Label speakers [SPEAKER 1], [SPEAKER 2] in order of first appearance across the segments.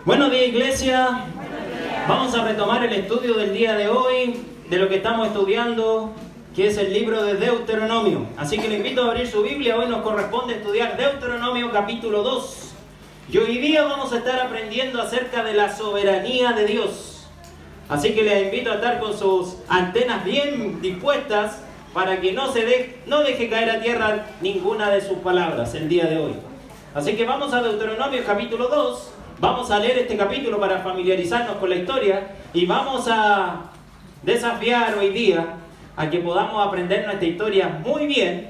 [SPEAKER 1] Buenos días, iglesia. Vamos a retomar el estudio del día de hoy, de lo que estamos estudiando, que es el libro de Deuteronomio. Así que le invito a abrir su Biblia. Hoy nos corresponde estudiar Deuteronomio capítulo 2. Y hoy día vamos a estar aprendiendo acerca de la soberanía de Dios. Así que les invito a estar con sus antenas bien dispuestas para que no deje caer a tierra ninguna de sus palabras el día de hoy. Así que vamos a Deuteronomio capítulo 2. Vamos a leer este capítulo para familiarizarnos con la historia y vamos a desafiar hoy día a que podamos aprender nuestra historia muy bien.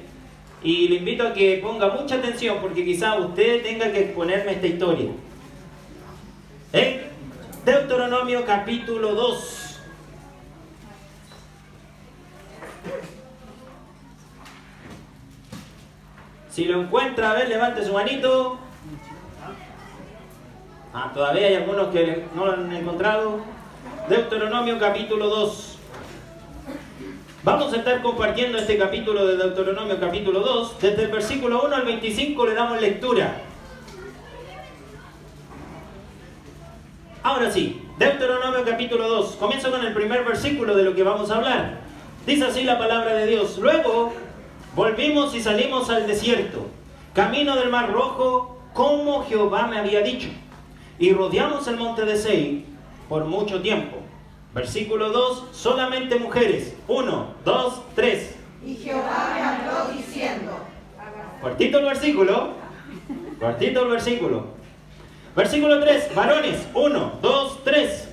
[SPEAKER 1] Y le invito a que ponga mucha atención porque quizá usted tenga que exponerme esta historia. Deuteronomio capítulo 2. Si lo encuentra, a ver, levante su manito. Todavía hay algunos que no lo han encontrado. Deuteronomio capítulo 2. Vamos a estar compartiendo este capítulo de Deuteronomio capítulo 2. Desde el versículo 1 al 25 le damos lectura. Ahora sí, Deuteronomio capítulo 2. Comienzo con el primer versículo de lo que vamos a hablar. Dice así la palabra de Dios. Luego volvimos y salimos al desierto, camino del Mar Rojo, como Jehová me había dicho. Y rodeamos el monte de Seir por mucho tiempo. Versículo 2, solamente mujeres. 1, 2, 3.
[SPEAKER 2] Y Jehová me habló diciendo.
[SPEAKER 1] Cortito el versículo. Cortito el versículo. Versículo 3, varones. 1, 2, 3.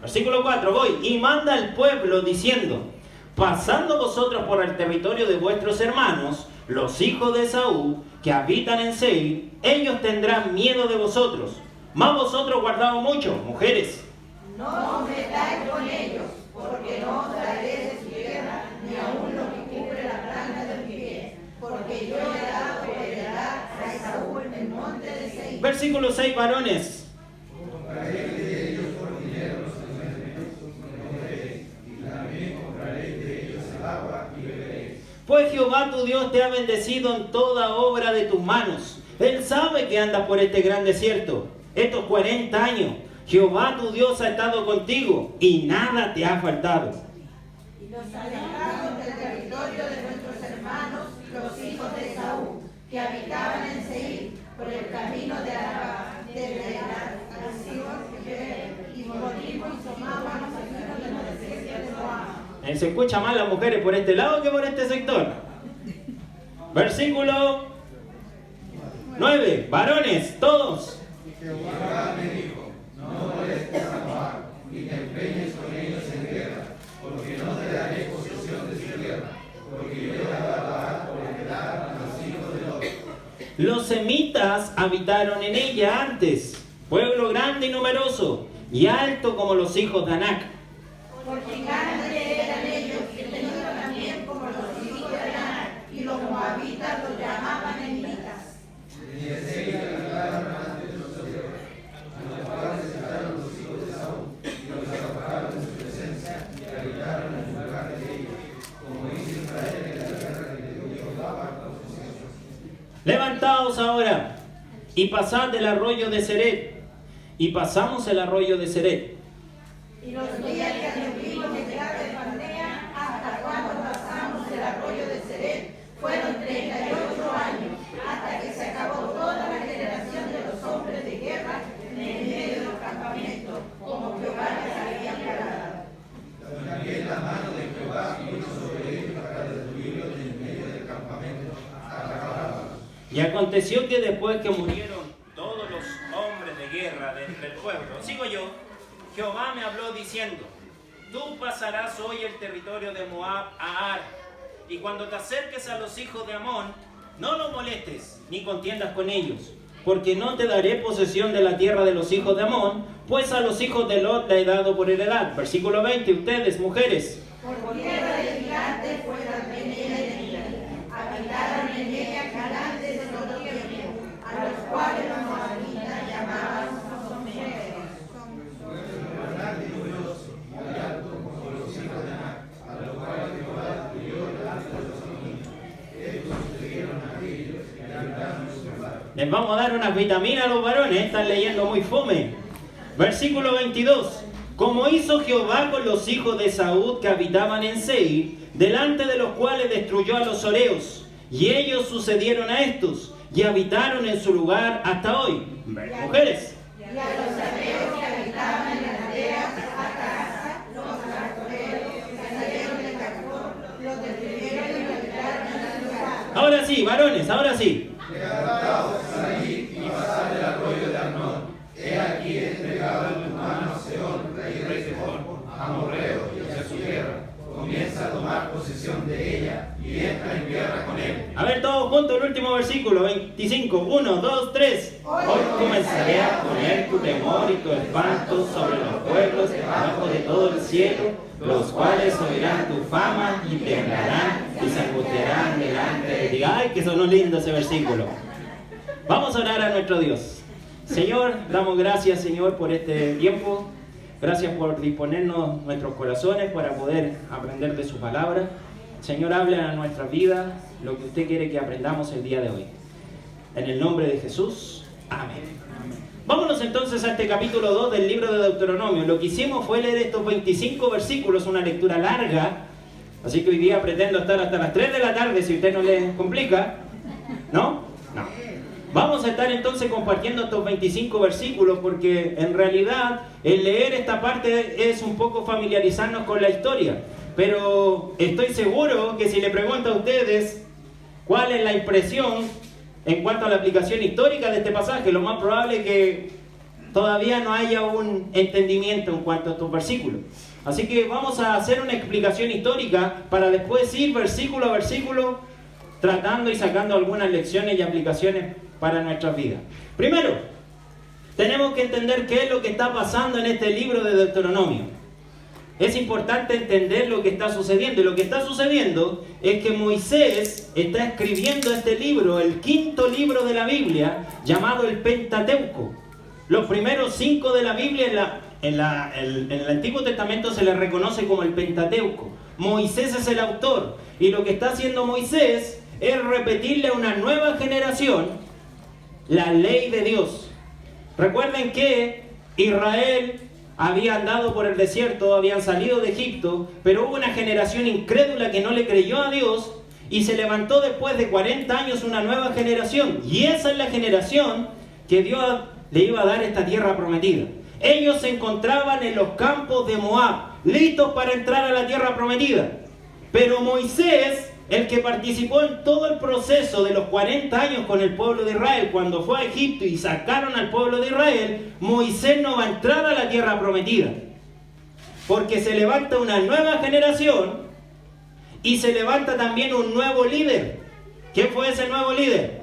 [SPEAKER 1] Versículo 4, voy. Y manda al pueblo diciendo: pasando vosotros por el territorio de vuestros hermanos, los hijos de Esaú, que habitan en Seir, ellos tendrán miedo de vosotros. Mas vosotros guardaos mucho, mujeres.
[SPEAKER 2] No os metáis con ellos, porque no os daré de su tierra, ni aun lo que cubre la planta de mi pie, porque yo he dado por heredad a Esaú en el monte de Seir.
[SPEAKER 1] Versículo 6, varones. Pues Jehová tu Dios te ha bendecido en toda obra de tus manos. Él sabe que andas por este gran desierto. Estos 40 años, Jehová tu Dios ha estado contigo y nada te ha faltado.
[SPEAKER 2] Y nos alejaron del territorio de nuestros hermanos, los hijos de Esaú, que habitaban en Seir, por el camino de Araba, desde y morimos y tomábamos el camino de los desiertos de Moab.
[SPEAKER 1] Se escucha más las mujeres por este lado que por este sector. Versículo 9, varones, todos.
[SPEAKER 3] Jehová me dijo: no molestes a Moab, ni te empeñes con ellos en guerra, porque no te daré posesión de su tierra, porque yo he dado a Moab por heredad a los hijos de Lot.
[SPEAKER 1] Los semitas habitaron en ella antes, pueblo grande y numeroso, y alto como los hijos de Anac.
[SPEAKER 2] Porque grandes eran ellos, y tenidos también como los hijos de Anac, y los moabitas los llamaban emitas.
[SPEAKER 1] Levantaos ahora y pasad del arroyo de Seret. Y pasamos el arroyo de Seret.
[SPEAKER 2] Y los días que anduvimos de Cades Barnea hasta cuando pasamos el arroyo de Seret fueron 38 años, hasta que se acabó toda la generación de los hombres de guerra en el medio de los campamentos, como Jehová les había mandado.
[SPEAKER 3] También la mano de Jehová vino sobre ellos para destruirlos en medio del campamento hasta acabarlos.
[SPEAKER 1] Y aconteció que después que murieron todos los hombres de guerra de entre el pueblo, sigo yo, Jehová me habló diciendo: tú pasarás hoy el territorio de Moab a Ar, y cuando te acerques a los hijos de Amón, no los molestes ni contiendas con ellos, porque no te daré posesión de la tierra de los hijos de Amón, pues a los hijos de Lot la he dado por heredad. Versículo 20, ustedes, mujeres.
[SPEAKER 2] Por tierra de gigantes fueron en ella enemigos, habitaron en ella grandes de los tiempos, a los cuales los moabitas llamaban someros.
[SPEAKER 3] Ellos sucedieron a aquellos que habitaron en su lugar.
[SPEAKER 1] Les vamos a dar unas vitaminas a los varones, están leyendo muy fome. Versículo 22. Como hizo Jehová con los hijos de Esaú que habitaban en Seir, delante de los cuales destruyó a los horeos, y ellos sucedieron a estos, y habitaron en su lugar hasta hoy. Mujeres.
[SPEAKER 2] Y a los amorreos que habitaban en las aldeas hasta Gaza, los amorreos que salieron de Jacob, los destruyeron y habitaron en su lugar.
[SPEAKER 1] Ahora sí, varones, ahora sí.
[SPEAKER 3] Levantaos, salid y pasad el arroyo de Arnón. He aquí entregado en tu mano a Sehón, rey de Sehón, amorreo y a su tierra. Comienza a tomar posesión de ella y entra en guerra con él.
[SPEAKER 1] A ver, todos juntos el último versículo, 25. 1, 2, 3. Hoy comenzaré a poner tu temor y tu espanto sobre los pueblos debajo de todo el cielo, los cuales oirán tu fama y temblarán y se angustiarán delante de ti. ¡Ay, que sonó lindo ese versículo! Vamos a orar a nuestro Dios. Señor, damos gracias, Señor, por este tiempo. Gracias por disponernos nuestros corazones para poder aprender de su palabra. Señor, habla a nuestras vidas lo que usted quiere que aprendamos el día de hoy. En el nombre de Jesús. Amén. Vámonos entonces a este capítulo 2 del libro de Deuteronomio. Lo que hicimos fue leer estos 25 versículos, una lectura larga. Así que hoy día pretendo estar hasta las 3 de la tarde, si usted no le complica. ¿No? No. Vamos a estar entonces compartiendo estos 25 versículos porque en realidad el leer esta parte es un poco familiarizarnos con la historia. Pero estoy seguro que si le pregunto a ustedes cuál es la impresión en cuanto a la aplicación histórica de este pasaje, lo más probable es que todavía no haya un entendimiento en cuanto a estos versículos. Así que vamos a hacer una explicación histórica para después ir versículo a versículo tratando y sacando algunas lecciones y aplicaciones para nuestras vidas. Primero, tenemos que entender qué es lo que está pasando en este libro de Deuteronomio. Es importante entender lo que está sucediendo. Y lo que está sucediendo es que Moisés está escribiendo este libro, el quinto libro de la Biblia, llamado el Pentateuco. Los primeros 5 de la Biblia en el Antiguo Testamento se le reconoce como el Pentateuco. Moisés es el autor. Y lo que está haciendo Moisés es repetirle a una nueva generación la ley de Dios. Recuerden que Israel había andado por el desierto, habían salido de Egipto, pero hubo una generación incrédula que no le creyó a Dios y se levantó después de 40 años una nueva generación. Y esa es la generación que Dios le iba a dar esta tierra prometida. Ellos se encontraban en los campos de Moab, listos para entrar a la tierra prometida. Pero Moisés, el que participó en todo el proceso de los 40 años con el pueblo de Israel, cuando fue a Egipto y sacaron al pueblo de Israel, Moisés no va a entrar a la tierra prometida. Porque se levanta una nueva generación y se levanta también un nuevo líder. ¿Quién fue ese nuevo líder?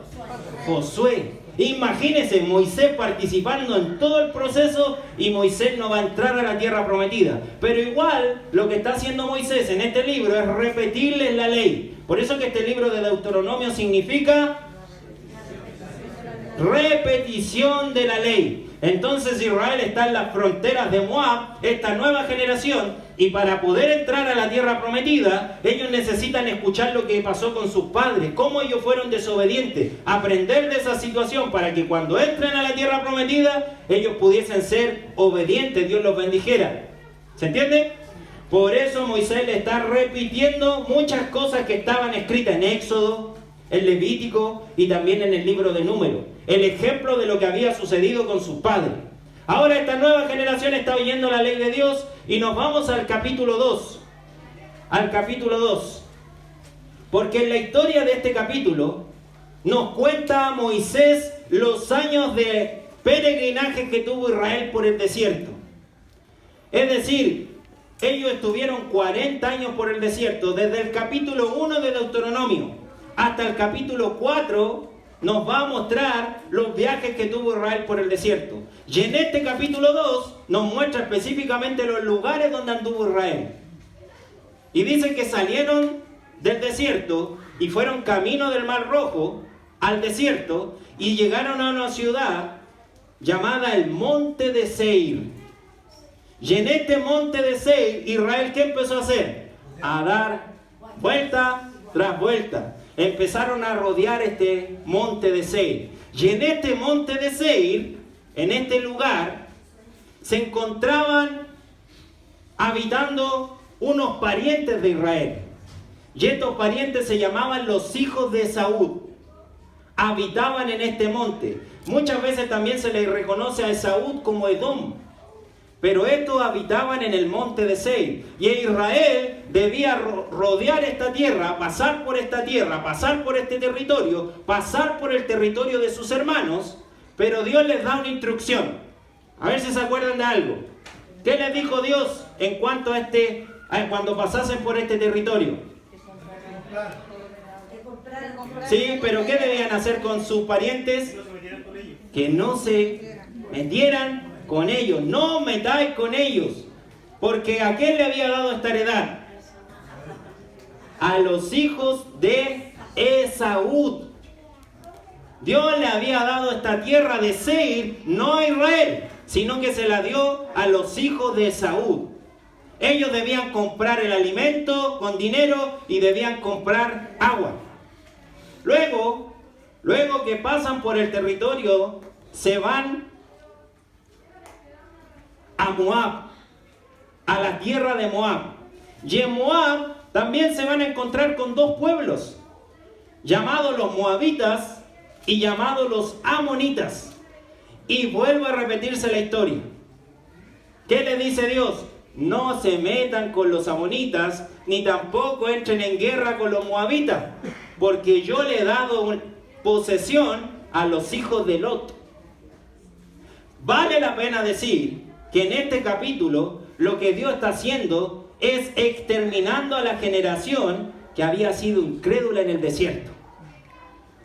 [SPEAKER 1] Josué. Imagínense, Moisés participando en todo el proceso y Moisés no va a entrar a la tierra prometida. Pero igual, lo que está haciendo Moisés en este libro es repetirles la ley. Por eso que este libro de Deuteronomio significa repetición de la ley. Entonces Israel está en las fronteras de Moab, esta nueva generación, y para poder entrar a la tierra prometida, ellos necesitan escuchar lo que pasó con sus padres, cómo ellos fueron desobedientes, aprender de esa situación para que cuando entren a la tierra prometida, ellos pudiesen ser obedientes, Dios los bendijera. ¿Se entiende? Por eso Moisés le está repitiendo muchas cosas que estaban escritas en Éxodo, en Levítico y también en el libro de Números. El ejemplo de lo que había sucedido con sus padres. Ahora esta nueva generación está oyendo la ley de Dios y nos vamos al capítulo 2. Al capítulo 2. Porque en la historia de este capítulo nos cuenta Moisés los años de peregrinaje que tuvo Israel por el desierto. Es decir, ellos estuvieron 40 años por el desierto, desde el capítulo 1 de Deuteronomio hasta el capítulo 4 nos va a mostrar los viajes que tuvo Israel por el desierto. Y en este capítulo 2 nos muestra específicamente los lugares donde anduvo Israel. Y dice que salieron del desierto y fueron camino del Mar Rojo al desierto y llegaron a una ciudad llamada el Monte de Seir. Y en este Monte de Seir, Israel, ¿qué empezó a hacer? A dar vuelta tras vuelta. Empezaron a rodear este Monte de Seir. Y en este monte de Seir, en este lugar, se encontraban habitando unos parientes de Israel. Y estos parientes se llamaban los hijos de Esaú. Habitaban en este monte. Muchas veces también se le reconoce a Esaú como Edom. Pero estos habitaban en el monte de Seir. Y Israel debía rodear esta tierra, pasar por esta tierra, pasar por este territorio, pasar por el territorio de sus hermanos. Pero Dios les da una instrucción. A ver si se acuerdan de algo. ¿Qué les dijo Dios en cuanto a cuando pasasen por este territorio? Sí, pero ¿qué debían hacer con sus parientes? Que no se metieran con ellos. No metáis con ellos. Porque ¿a quién le había dado esta heredad? A los hijos de Esaú. Dios le había dado esta tierra de Seir, no a Israel, sino que se la dio a los hijos de Esaú. Ellos debían comprar el alimento con dinero y debían comprar agua. Luego que pasan por el territorio, se van a Moab, a la tierra de Moab. Y en Moab también se van a encontrar con dos pueblos, llamados los moabitas y llamados los amonitas. Y vuelve a repetirse la historia. ¿Qué le dice Dios? No se metan con los amonitas, ni tampoco entren en guerra con los moabitas, porque yo le he dado posesión a los hijos de Lot. Vale la pena decir que en este capítulo lo que Dios está haciendo es exterminando a la generación que había sido incrédula en el desierto.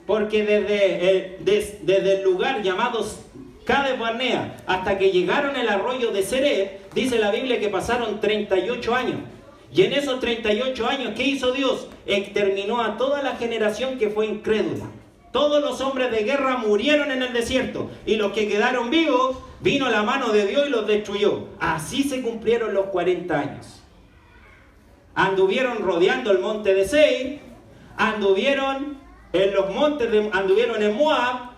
[SPEAKER 1] Porque desde el lugar llamado Cades Barnea hasta que llegaron al arroyo de Zered, dice la Biblia que pasaron 38 años. Y en esos 38 años, ¿qué hizo Dios? Exterminó a toda la generación que fue incrédula. Todos los hombres de guerra murieron en el desierto. Y los que quedaron vivos, vino la mano de Dios y los destruyó. Así se cumplieron los 40 años. Anduvieron rodeando el monte de Seir, anduvieron anduvieron en Moab,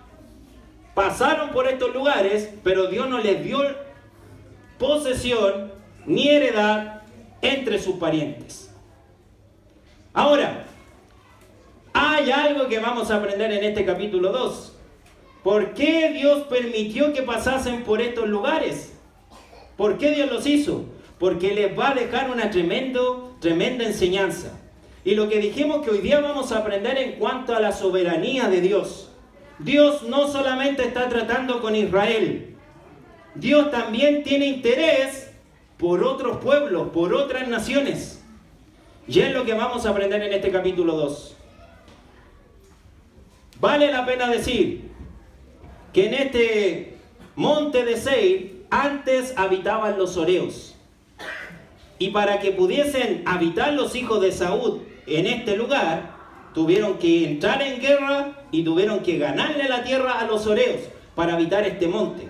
[SPEAKER 1] pasaron por estos lugares, pero Dios no les dio posesión ni heredad entre sus parientes. Ahora, hay algo que vamos a aprender en este capítulo 2. ¿Por qué Dios permitió que pasasen por estos lugares? ¿Por qué Dios los hizo? Porque les va a dejar una tremenda enseñanza. Y lo que dijimos que hoy día vamos a aprender en cuanto a la soberanía de Dios. Dios no solamente está tratando con Israel. Dios también tiene interés por otros pueblos, por otras naciones. Y es lo que vamos a aprender en este capítulo 2. Vale la pena decir que en este monte de Seir antes habitaban los horeos. Y para que pudiesen habitar los hijos de Esaú en este lugar, tuvieron que entrar en guerra y tuvieron que ganarle la tierra a los horeos para habitar este monte.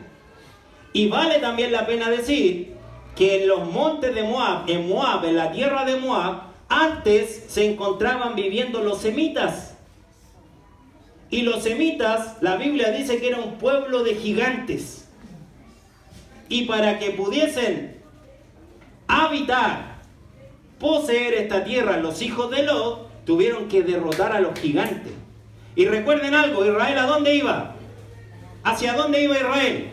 [SPEAKER 1] Y vale también la pena decir que en los montes de Moab, en la tierra de Moab, antes se encontraban viviendo los semitas. Y los semitas, la Biblia dice que era un pueblo de gigantes. Y para que pudiesen habitar, poseer esta tierra, los hijos de Lot tuvieron que derrotar a los gigantes. Y recuerden algo, Israel ¿a dónde iba? ¿Hacia dónde iba Israel?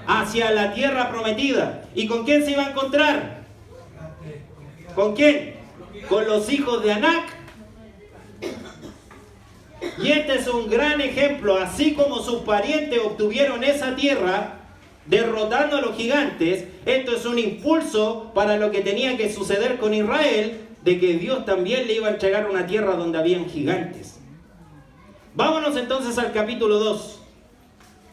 [SPEAKER 1] Hacia la tierra prometida. ¿Y con quién se iba a encontrar? ¿Con quién? Con los hijos de Anac. Y este es un gran ejemplo, así como sus parientes obtuvieron esa tierra derrotando a los gigantes, esto es un impulso para lo que tenía que suceder con Israel, de que Dios también le iba a entregar una tierra donde habían gigantes. Vámonos entonces al capítulo 2.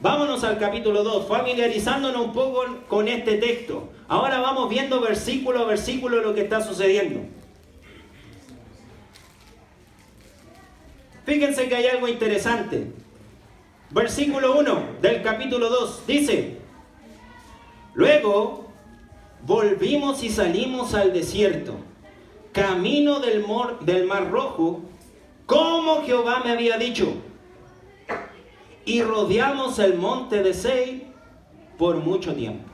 [SPEAKER 1] Vámonos al capítulo 2, familiarizándonos un poco con este texto. Ahora vamos viendo versículo a versículo lo que está sucediendo. Fíjense que hay algo interesante. Versículo 1 del capítulo 2 dice: luego volvimos y salimos al desierto, camino del mar Rojo, como Jehová me había dicho. y rodeamos el monte de Seir por mucho tiempo.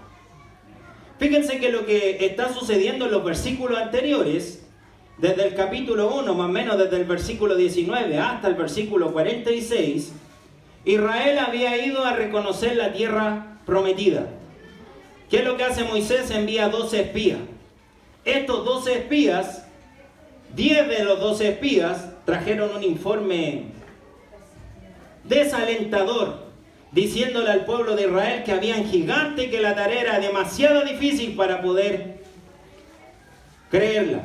[SPEAKER 1] Fíjense que lo que está sucediendo en los versículos anteriores, desde el capítulo 1, más o menos desde el versículo 19 hasta el versículo 46, Israel había ido a reconocer la tierra prometida. ¿Qué es lo que hace Moisés? Envía 12 espías. Estos 12 espías, 10 de los 12 espías trajeron un informe desalentador, diciéndole al pueblo de Israel que habían gigantes y que la tarea era demasiado difícil para poder creerla.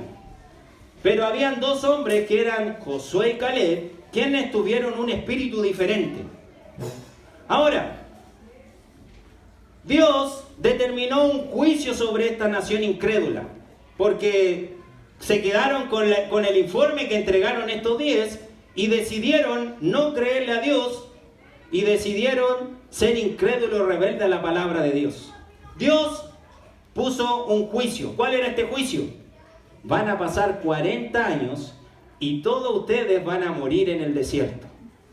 [SPEAKER 1] Pero habían dos hombres que eran Josué y Caleb, quienes tuvieron un espíritu diferente. Ahora, Dios determinó un juicio sobre esta nación incrédula, porque se quedaron con el informe que entregaron estos 10 y decidieron no creerle a Dios y decidieron ser incrédulos, rebeldes a la palabra de Dios. Dios puso un juicio. ¿Cuál era este juicio? Van a pasar 40 años y todos ustedes van a morir en el desierto,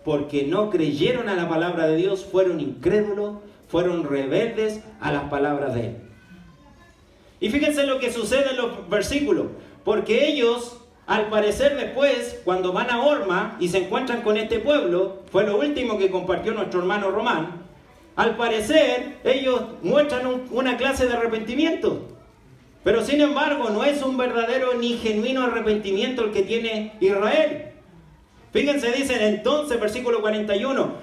[SPEAKER 1] porque no creyeron a la palabra de Dios, fueron incrédulos, fueron rebeldes a las palabras de Él. Y fíjense lo que sucede en los versículos, porque ellos, al parecer después, cuando van a Horma y se encuentran con este pueblo, fue lo último que compartió nuestro hermano Román, al parecer ellos muestran una clase de arrepentimiento. Pero sin embargo no es un verdadero ni genuino arrepentimiento el que tiene Israel. Fíjense, dicen entonces, versículo 41,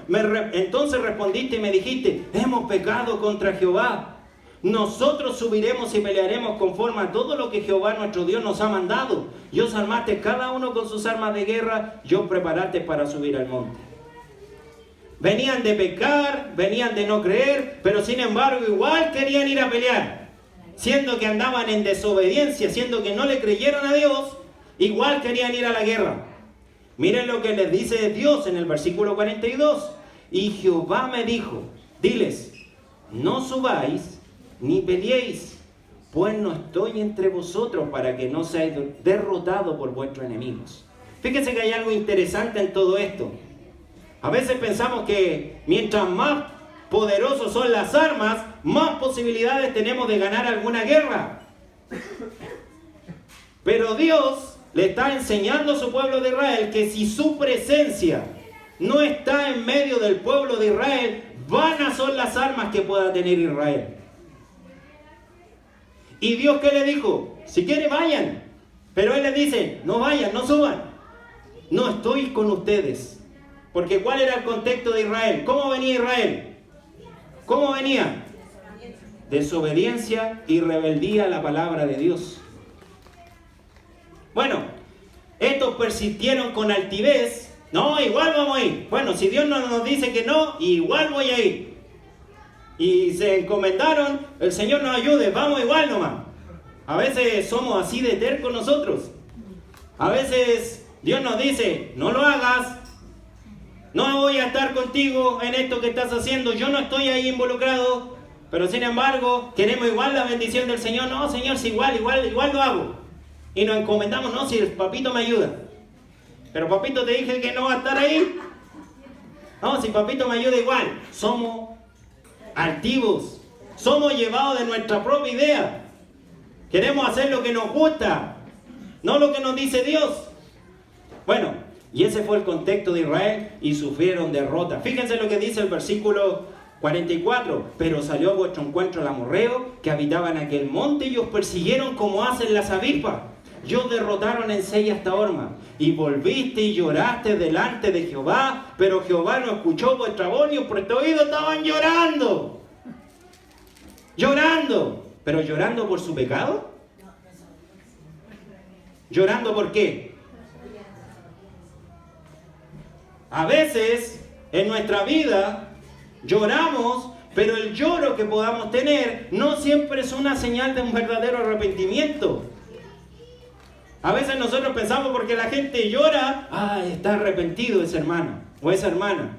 [SPEAKER 1] entonces respondiste y me dijiste, hemos pecado contra Jehová. Nosotros subiremos y pelearemos conforme a todo lo que Jehová nuestro Dios nos ha mandado. Y os armaste cada uno con sus armas de guerra, y os preparaste para subir al monte. Venían de pecar, venían de no creer, pero sin embargo igual querían ir a pelear. Siendo que andaban en desobediencia, siendo que no le creyeron a Dios, igual querían ir a la guerra. Miren lo que les dice Dios en el versículo 42. Y Jehová me dijo, diles, no subáis ni peleéis, pues no estoy entre vosotros para que no seáis derrotados por vuestros enemigos. Fíjense que hay algo interesante en todo esto. A veces pensamos que mientras más poderosos son las armas, más posibilidades tenemos de ganar alguna guerra. Pero Dios le está enseñando a su pueblo de Israel que si su presencia no está en medio del pueblo de Israel, vanas son las armas que pueda tener Israel. ¿Y Dios qué le dijo? Si quieren vayan. Pero Él les dice, no vayan, no suban. No estoy con ustedes. Porque ¿cuál era el contexto de Israel? ¿Cómo venía Israel? ¿Cómo venía? Desobediencia y rebeldía a la palabra de Dios. Bueno, estos persistieron con altivez. No, igual vamos a ir. Bueno, si Dios no nos dice que no, igual voy a ir. Y se encomendaron, el Señor nos ayude, vamos igual nomás. A veces somos así de tercos nosotros. A veces Dios nos dice, no lo hagas. No voy a estar contigo en esto que estás haciendo. Yo no estoy ahí involucrado. Pero sin embargo, queremos igual la bendición del Señor. No, Señor, si igual lo hago. Y nos encomendamos, no, si el papito me ayuda. Pero papito te dije que no va a estar ahí. No, si papito me ayuda igual. Somos altivos. Somos llevados de nuestra propia idea. Queremos hacer lo que nos gusta, no lo que nos dice Dios. Bueno, y ese fue el contexto de Israel y sufrieron derrota. Fíjense lo que dice el versículo 44. Pero salió a vuestro encuentro el amorreo que habitaba en aquel monte y os persiguieron como hacen las avispas. Y os derrotaron en Seir hasta Horma. Y volviste y lloraste delante de Jehová, pero Jehová no escuchó vuestra voz ni os prestó oído. Estaban llorando. Llorando. ¿Pero llorando por su pecado? ¿Llorando por qué? A veces en nuestra vida lloramos, pero el lloro que podamos tener no siempre es una señal de un verdadero arrepentimiento. A veces nosotros pensamos porque la gente llora, está arrepentido ese hermano o esa hermana.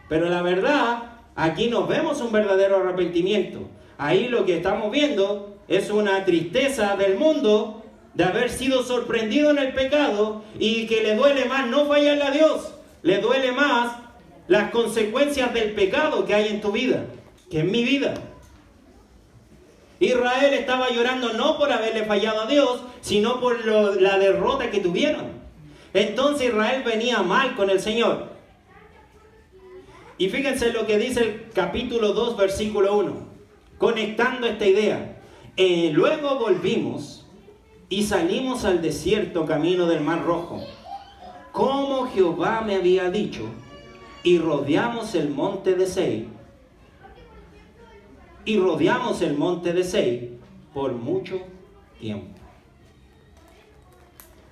[SPEAKER 1] Pero la verdad, aquí nos vemos un verdadero arrepentimiento. Ahí lo que estamos viendo es una tristeza del mundo de haber sido sorprendido en el pecado y que le duele más no fallarle a Dios. Le duele más las consecuencias del pecado que hay en tu vida, que es mi vida. Israel estaba llorando no por haberle fallado a Dios, sino por la derrota que tuvieron. Entonces Israel venía mal con el Señor. Y fíjense lo que dice el capítulo 2, versículo 1, conectando esta idea. Luego volvimos y salimos al desierto camino del Mar Rojo, como Jehová me había dicho, y rodeamos el monte de Seir. Y rodeamos el monte de Seir por mucho tiempo.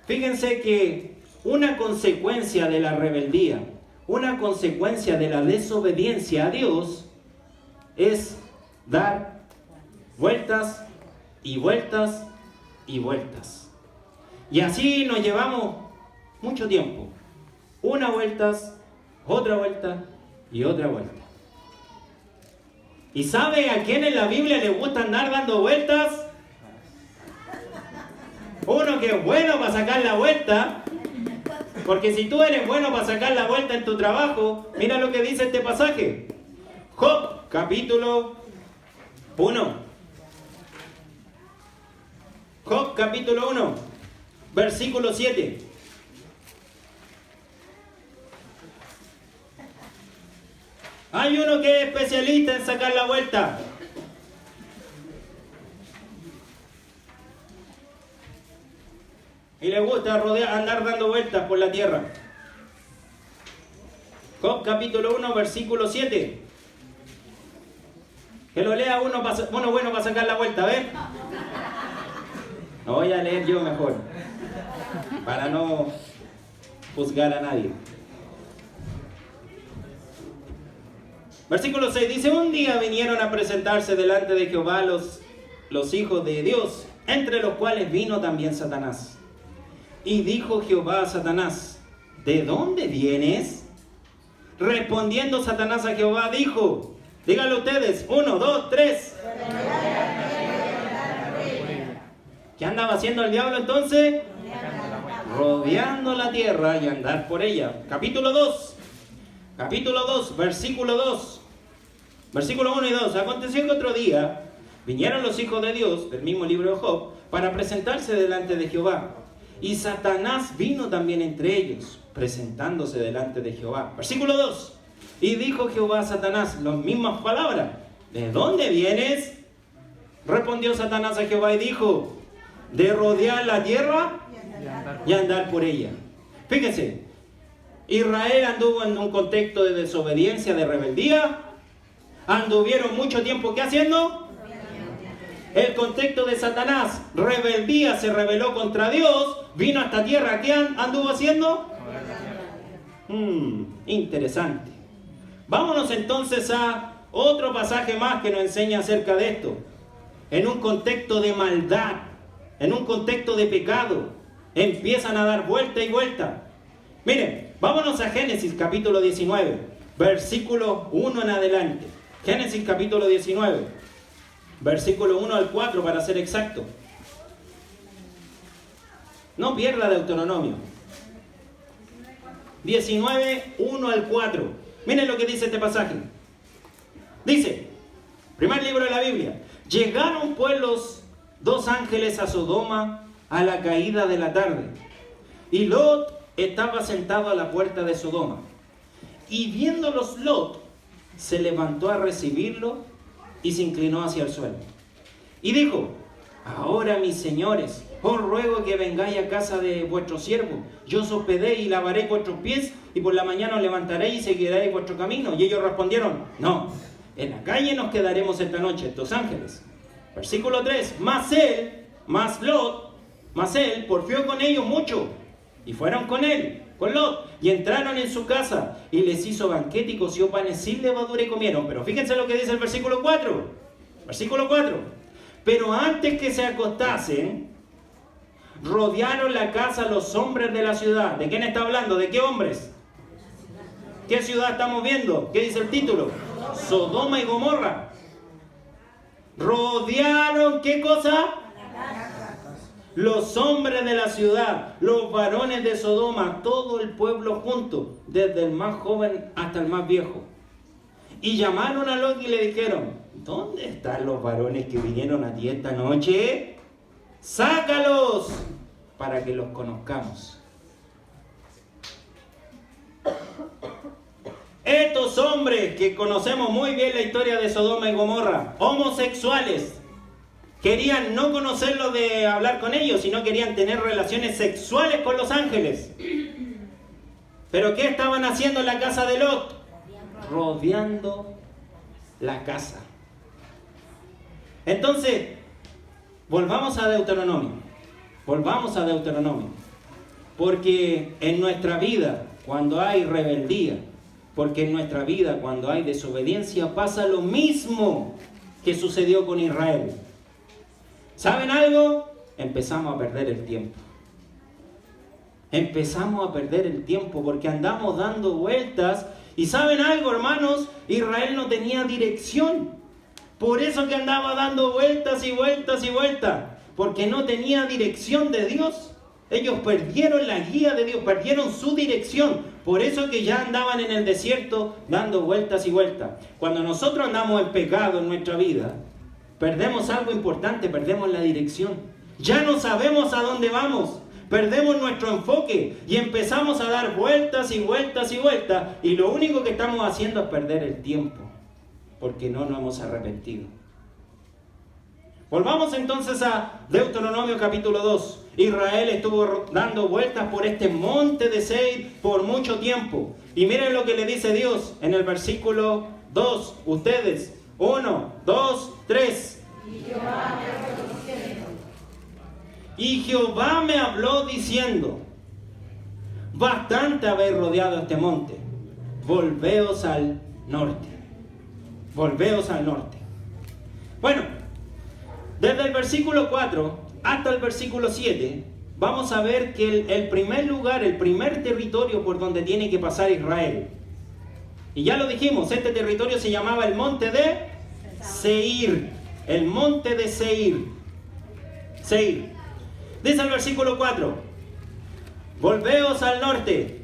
[SPEAKER 1] Fíjense que una consecuencia de la rebeldía, una consecuencia de la desobediencia a Dios, es dar vueltas y vueltas y vueltas. Y así nos llevamos mucho tiempo. Una vuelta, otra vuelta y otra vuelta. ¿Y sabe a quién en la Biblia le gusta andar dando vueltas? Uno que es bueno para sacar la vuelta. Porque si tú eres bueno para sacar la vuelta en tu trabajo, mira lo que dice este pasaje. Job, capítulo 1. Job, capítulo 1, versículo 7. Hay uno que es especialista en sacar la vuelta. Y le gusta andar dando vueltas por la tierra. Job capítulo 1, versículo 7. Que lo lea uno bueno para sacar la vuelta, ¿ves? Lo voy a leer yo mejor, para no juzgar a nadie. Versículo 6 dice: un día vinieron a presentarse delante de Jehová los hijos de Dios, entre los cuales vino también Satanás. Y dijo Jehová a Satanás: ¿de dónde vienes? Respondiendo Satanás a Jehová dijo, díganlo ustedes, 1, 2, 3. ¿Qué andaba haciendo el diablo entonces? Rodeando la tierra y andar por ella. Capítulo 2, versículo 2. Versículo 1 y 2. Aconteció que otro día vinieron los hijos de Dios, del mismo libro de Job, para presentarse delante de Jehová. Y Satanás vino también entre ellos, presentándose delante de Jehová. Versículo 2. Y dijo Jehová a Satanás, las mismas palabras: ¿de dónde vienes? Respondió Satanás a Jehová y dijo: de rodear la tierra y andar por ella. Fíjense, Israel anduvo en un contexto de desobediencia, de rebeldía. Anduvieron mucho tiempo, ¿qué haciendo? El contexto de Satanás, rebeldía, se rebeló contra Dios, vino a esta tierra, ¿qué anduvo haciendo? Interesante. Vámonos entonces a otro pasaje más que nos enseña acerca de esto. En un contexto de maldad, en un contexto de pecado, empiezan a dar vuelta y vuelta. Miren, vámonos a Génesis capítulo 19, versículo 1 en adelante. Génesis capítulo 19, versículo 1 al 4 para ser exacto. No pierda Deuteronomio. 19, 1 al 4. Miren lo que dice este pasaje. Dice, primer libro de la Biblia: llegaron pues los dos ángeles a Sodoma a la caída de la tarde, y Lot estaba sentado a la puerta de Sodoma. Y viéndolos Lot, se levantó a recibirlo y se inclinó hacia el suelo. Y dijo: ahora, mis señores, os ruego que vengáis a casa de vuestro siervo. Yo os hospedé y lavaré vuestros pies, y por la mañana os levantaréis y seguiréis vuestro camino. Y ellos respondieron: no, en la calle nos quedaremos esta noche, estos ángeles. Versículo 3. Mas él porfió con ellos mucho, y fueron con él, con Lot, y entraron en su casa, y les hizo banquete y coció panes sin levadura y comieron. Pero fíjense lo que dice el versículo 4. Versículo 4. Pero antes que se acostasen, rodearon la casa los hombres de la ciudad. ¿De quién está hablando? ¿De qué hombres? ¿Qué ciudad estamos viendo? ¿Qué dice el título? Sodoma y Gomorra. Rodearon, ¿qué cosa? los hombres de la ciudad, los varones de Sodoma, todo el pueblo junto, desde el más joven hasta el más viejo. Y llamaron a Lot y le dijeron: ¿dónde están los varones que vinieron a ti esta noche? ¡Sácalos para que los conozcamos! Estos hombres que conocemos muy bien la historia de Sodoma y Gomorra, homosexuales, querían no conocerlos de hablar con ellos, sino querían tener relaciones sexuales con los ángeles. ¿Pero qué estaban haciendo en la casa de Lot? Rodeando la casa. Entonces, volvamos a Deuteronomio. Porque en nuestra vida, cuando hay rebeldía, porque en nuestra vida, cuando hay desobediencia, pasa lo mismo que sucedió con Israel. ¿Saben algo? Empezamos a perder el tiempo. Porque andamos dando vueltas. ¿Y saben algo, hermanos? Israel no tenía dirección. Por eso que andaba dando vueltas y vueltas y vueltas. Porque no tenía dirección de Dios. Ellos perdieron la guía de Dios, perdieron su dirección. Por eso que ya andaban en el desierto dando vueltas y vueltas. Cuando nosotros andamos en pecado en nuestra vida, perdemos algo importante, perdemos la dirección. Ya no sabemos a dónde vamos. Perdemos nuestro enfoque y empezamos a dar vueltas y vueltas y vueltas. Y lo único que estamos haciendo es perder el tiempo. Porque no nos hemos arrepentido. Volvamos entonces a Deuteronomio capítulo 2. Israel estuvo dando vueltas por este monte de Seir por mucho tiempo. Y miren lo que le dice Dios en el versículo 2. Ustedes, 1, 2, 3. Y Jehová me habló diciendo: bastante habéis rodeado este monte. Volveos al norte. Bueno, desde el versículo 4 hasta el versículo 7, vamos a ver que el primer lugar, el primer territorio por donde tiene que pasar Israel. Y ya lo dijimos, este territorio se llamaba el monte de Seir. El monte de Seir. Dice el versículo 4: volveos al norte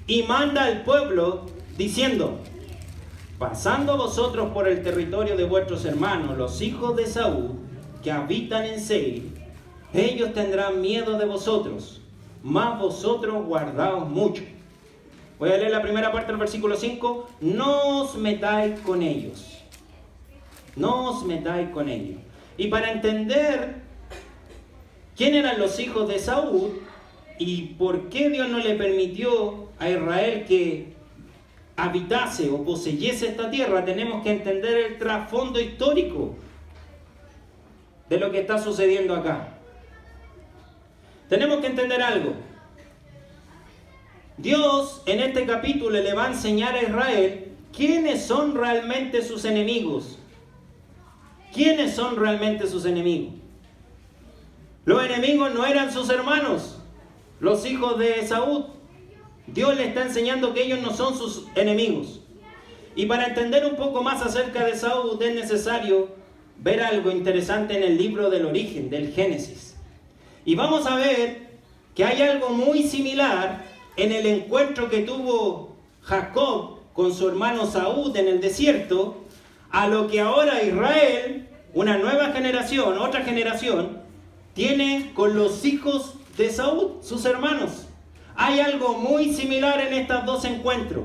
[SPEAKER 1] y manda al pueblo diciendo: pasando vosotros por el territorio de vuestros hermanos, los hijos de Saúl, que habitan en Seir, ellos tendrán miedo de vosotros, mas vosotros guardaos mucho. Voy a leer la primera parte del versículo 5. No os metáis con ellos. Y para entender quién eran los hijos de Saúl y por qué Dios no le permitió a Israel que habitase o poseyese esta tierra, tenemos que entender el trasfondo histórico de lo que está sucediendo acá. Tenemos que entender algo. Dios en este capítulo le va a enseñar a Israel quiénes son realmente sus enemigos. Los enemigos no eran sus hermanos, los hijos de Esaú. Dios le está enseñando que ellos no son sus enemigos. Y para entender un poco más acerca de Esaú es necesario ver algo interesante en el libro del origen, del Génesis. Y vamos a ver que hay algo muy similar en el encuentro que tuvo Jacob con su hermano Esaú en el desierto, a lo que ahora Israel, una nueva generación, otra generación, tiene con los hijos de Esaú, sus hermanos. Hay algo muy similar en estos dos encuentros.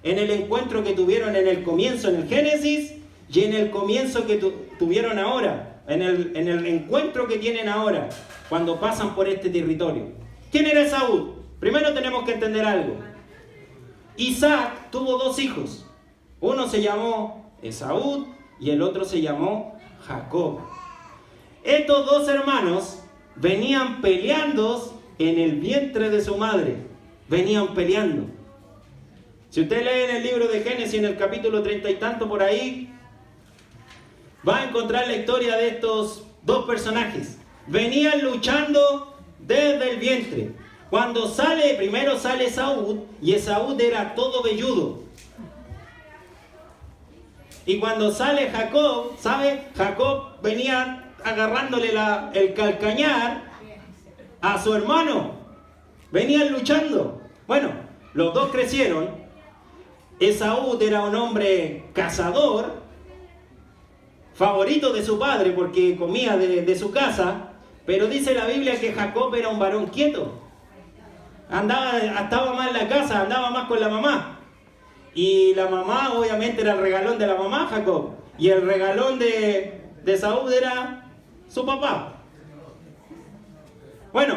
[SPEAKER 1] En el encuentro que tuvieron en el comienzo, en el Génesis, y en el comienzo que tuvieron ahora, en el encuentro que tienen ahora, cuando pasan por este territorio. ¿Quién era Esaú? Primero tenemos que entender algo. Isaac tuvo dos hijos. Uno se llamó Esaú y el otro se llamó Jacob. Estos dos hermanos venían peleando en el vientre de su madre. Venían peleando. Si usted lee en el libro de Génesis, en el capítulo 30 y tanto por ahí, va a encontrar la historia de estos dos personajes. Venían luchando desde el vientre. Cuando primero sale Esaú, y Esaú era todo velludo. Y cuando sale Jacob, ¿sabe? Jacob venía agarrándole el calcañar a su hermano. Venían luchando. Bueno, los dos crecieron. Esaú era un hombre cazador, favorito de su padre porque comía de su casa, pero dice la Biblia que Jacob era un varón quieto. Estaba más en la casa, andaba más con la mamá. Y la mamá obviamente era el regalón de la mamá, Jacob. Y el regalón de Esaú era su papá. Bueno,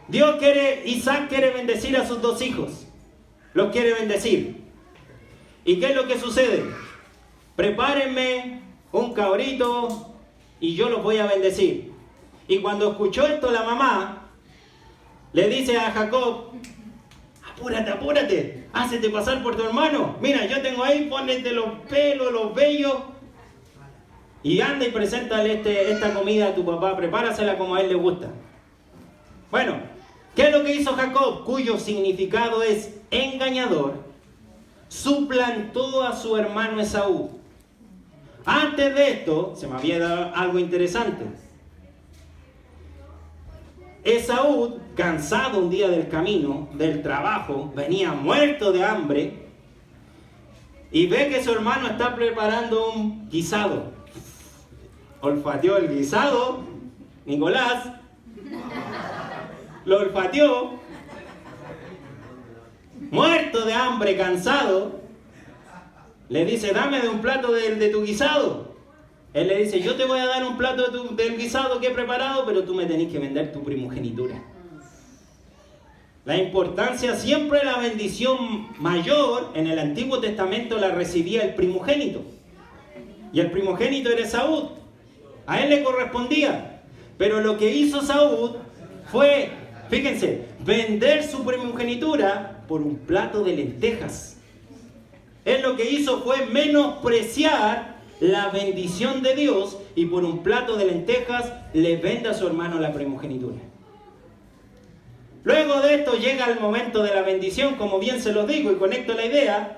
[SPEAKER 1] Isaac quiere bendecir a sus dos hijos. Los quiere bendecir. ¿Y qué es lo que sucede? Prepárenme un cabrito y yo los voy a bendecir. Y cuando escuchó esto la mamá, le dice a Jacob, apúrate, apúrate, hácete pasar por tu hermano. Mira, yo tengo ahí, ponete los pelos, los vellos. Y anda y preséntale esta comida a tu papá, prepárasela como a él le gusta. Bueno, ¿qué es lo que hizo Jacob? Cuyo significado es engañador. Suplantó a su hermano Esaú. Antes de esto, se me había dado algo interesante. Esaú, cansado un día del camino, del trabajo, venía muerto de hambre y ve que su hermano está preparando un guisado. Olfateó el guisado, Nicolás, lo olfateó, muerto de hambre, cansado, le dice, dame de un plato de tu guisado. Él le dice, yo te voy a dar un plato del guisado que he preparado, pero tú me tenés que vender tu primogenitura. La importancia siempre, la bendición mayor en el Antiguo Testamento la recibía el primogénito. Y el primogénito era Esaú. A él le correspondía. Pero lo que hizo Esaú fue, fíjense, vender su primogenitura por un plato de lentejas. Él lo que hizo fue menospreciar la bendición de Dios y por un plato de lentejas le vende a su hermano la primogenitura. Luego de esto llega el momento de la bendición, como bien se los digo y conecto la idea.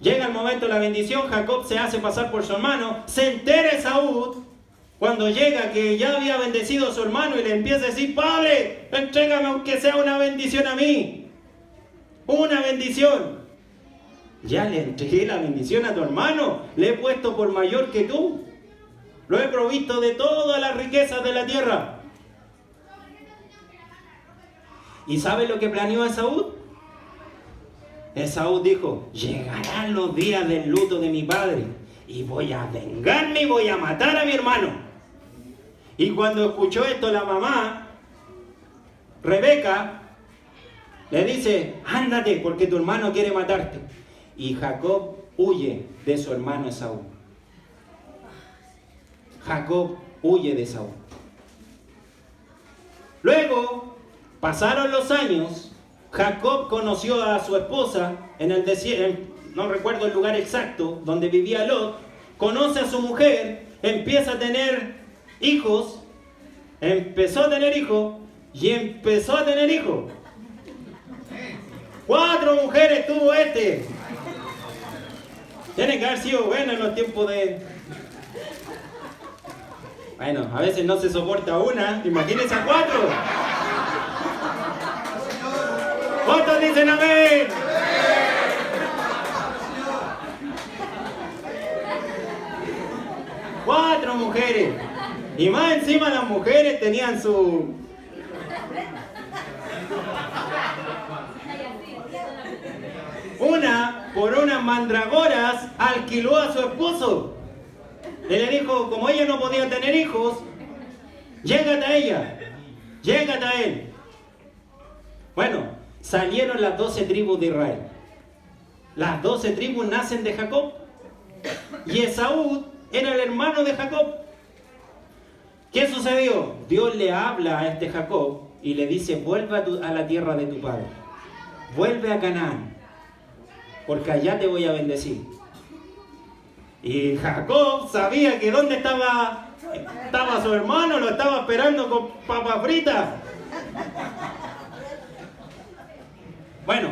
[SPEAKER 1] Llega el momento de la bendición, Jacob se hace pasar por su hermano, se entera Esaú cuando llega que ya había bendecido a su hermano y le empieza a decir, padre, entrégame aunque sea una bendición a mí. Una bendición. Ya le entregué la bendición a tu hermano, le he puesto por mayor que tú, lo he provisto de todas las riquezas de la tierra. ¿Y sabe lo que planeó Esaú? Esaú dijo, llegarán los días del luto de mi padre y voy a vengarme y voy a matar a mi hermano. Y cuando escuchó esto la mamá, Rebeca, le dice, ándate porque tu hermano quiere matarte. Y Jacob huye de su hermano Esaú. Jacob huye de Esaú. Luego, pasaron los años, Jacob conoció a su esposa en el desierto, no recuerdo el lugar exacto, donde vivía Lot, conoce a su mujer, empieza a tener hijos, empezó a tener hijos, y empezó a tener hijos. 4 mujeres tuvo este. Tiene que haber sido bueno en los tiempos de... Bueno, a veces no se soporta una, imagínense a 4. ¿Cuántos dicen amén? ¡4 mujeres! Y más encima las mujeres tenían su... Una, por unas mandragoras, alquiló a su esposo. Y le dijo, como ella no podía tener hijos, llégate a ella, llégate a él. Bueno, salieron las 12 tribus de Israel. Las 12 tribus nacen de Jacob. Y Esaú era el hermano de Jacob. ¿Qué sucedió? Dios le habla a este Jacob y le dice, vuelve a la tierra de tu padre. Vuelve a Canaán, porque allá te voy a bendecir. Y Jacob sabía que dónde estaba su hermano, lo estaba esperando con papas fritas. Bueno,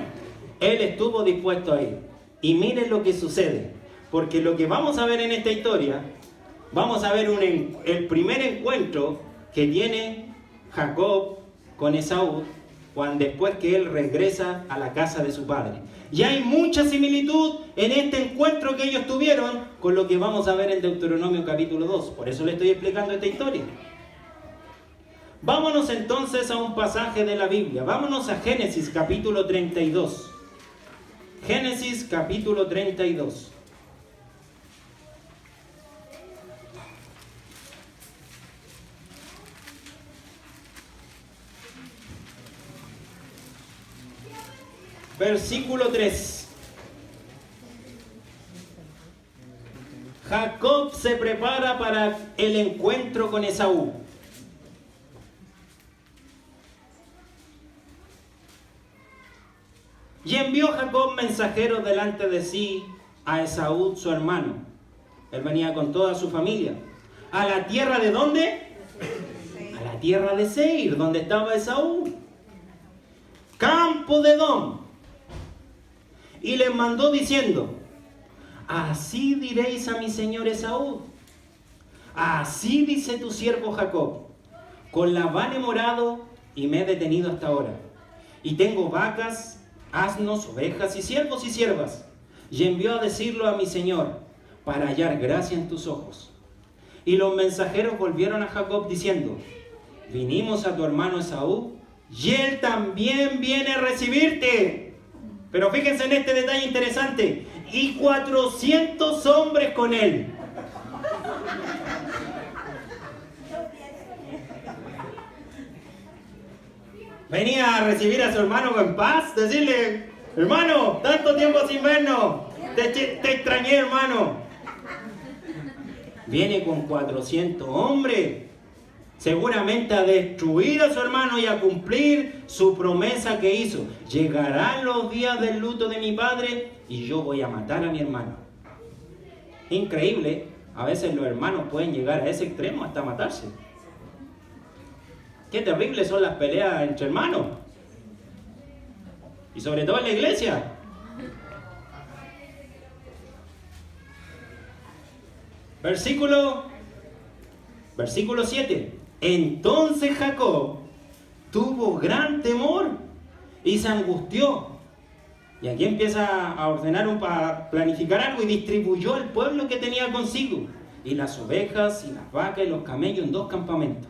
[SPEAKER 1] él estuvo dispuesto a ir. Y miren lo que sucede, porque lo que vamos a ver en esta historia vamos a ver el primer encuentro que tiene Jacob con Esaú después que él regresa a la casa de su padre. Y hay mucha similitud en este encuentro que ellos tuvieron con lo que vamos a ver en Deuteronomio capítulo 2. Por eso le estoy explicando esta historia. Vámonos entonces a un pasaje de la Biblia. Vámonos a Génesis capítulo 32. Génesis capítulo 32. Versículo 3. Jacob se prepara para el encuentro con Esaú. Y envió Jacob mensajeros delante de sí a Esaú su hermano. Él venía con toda su familia. ¿A la tierra de dónde? A la tierra de Seir, donde estaba Esaú. Campo de Edom. Y les mandó diciendo: así diréis a mi señor Esaú, así dice tu siervo Jacob, con Labán he morado y me he detenido hasta ahora, y tengo vacas, asnos, ovejas y siervos y siervas, y envió a decirlo a mi señor, para hallar gracia en tus ojos. Y los mensajeros volvieron a Jacob diciendo: vinimos a tu hermano Esaú, y él también viene a recibirte. Pero fíjense en este detalle interesante. Y 400 hombres con él. Venía a recibir a su hermano en paz. Decirle: hermano, tanto tiempo sin vernos. Te extrañé, hermano. Viene con 400 hombres. Seguramente a destruir a su hermano y a cumplir su promesa que hizo. Llegarán los días del luto de mi padre y yo voy a matar a mi hermano. Increíble, a veces los hermanos pueden llegar a ese extremo hasta matarse. Qué terribles son las peleas entre hermanos. Y sobre todo en la iglesia. Versículo 7. Entonces Jacob tuvo gran temor y se angustió. Y aquí empieza a ordenar, a planificar algo, y distribuyó el pueblo que tenía consigo, y las ovejas y las vacas y los camellos en 2 campamentos.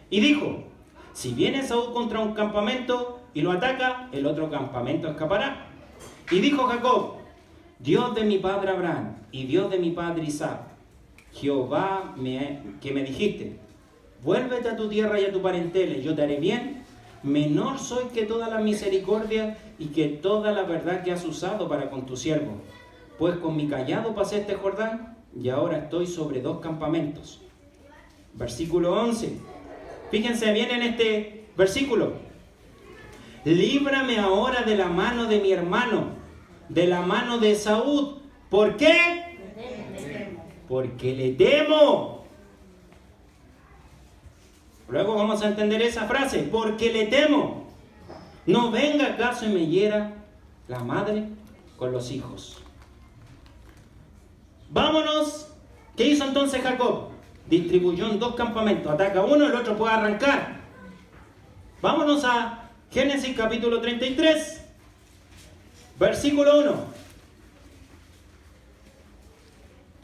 [SPEAKER 1] Y dijo: si viene Esaú contra un campamento y lo ataca, el otro campamento escapará. Y dijo Jacob: Dios de mi padre Abraham y Dios de mi padre Isaac, Jehová que me dijiste: vuélvete a tu tierra y a tu parentela, y yo te haré bien. Menor soy que toda la misericordia y que toda la verdad que has usado para con tu siervo. Pues con mi cayado pasé este Jordán, y ahora estoy sobre 2 campamentos. Versículo 11. Fíjense bien en este versículo. Líbrame ahora de la mano de mi hermano, de la mano de Esaú. ¿Por qué? Porque le temo. Luego vamos a entender esa frase, porque le temo. No venga acaso y me hiera la madre con los hijos. Vámonos. ¿Qué hizo entonces Jacob? Distribuyó en 2 campamentos. Ataca uno, el otro puede arrancar. Vámonos a Génesis capítulo 33, versículo 1.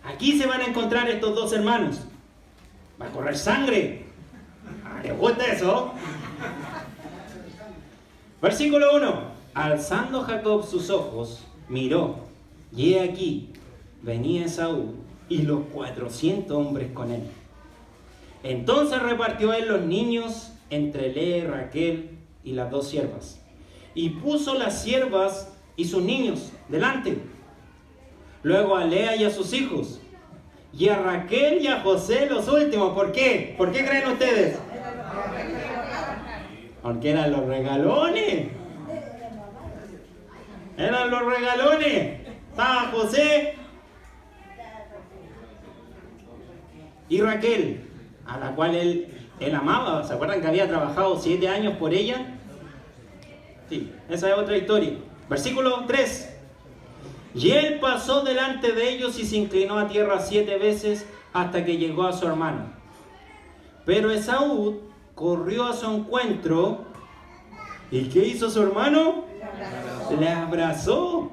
[SPEAKER 1] Aquí se van a encontrar estos 2 hermanos. Va a correr sangre. ¿Les gusta eso? Versículo 1. Alzando Jacob sus ojos, miró, y he aquí, venía Esaú y los 400 hombres con él. Entonces repartió él los niños entre Lea, Raquel y las 2 siervas, y puso las siervas y sus niños delante. Luego a Lea y a sus hijos, y a Raquel y a José los últimos. ¿Por qué? ¿Por qué creen ustedes? Porque eran los regalones. Eran los regalones. Estaba José y Raquel, a la cual él amaba. ¿Se acuerdan que había trabajado 7 años por ella? Sí, esa es otra historia. Versículo 3. Y él pasó delante de ellos y se inclinó a tierra 7 veces hasta que llegó a su hermano. Pero Esaú corrió a su encuentro. ¿Y qué hizo su hermano? Le abrazó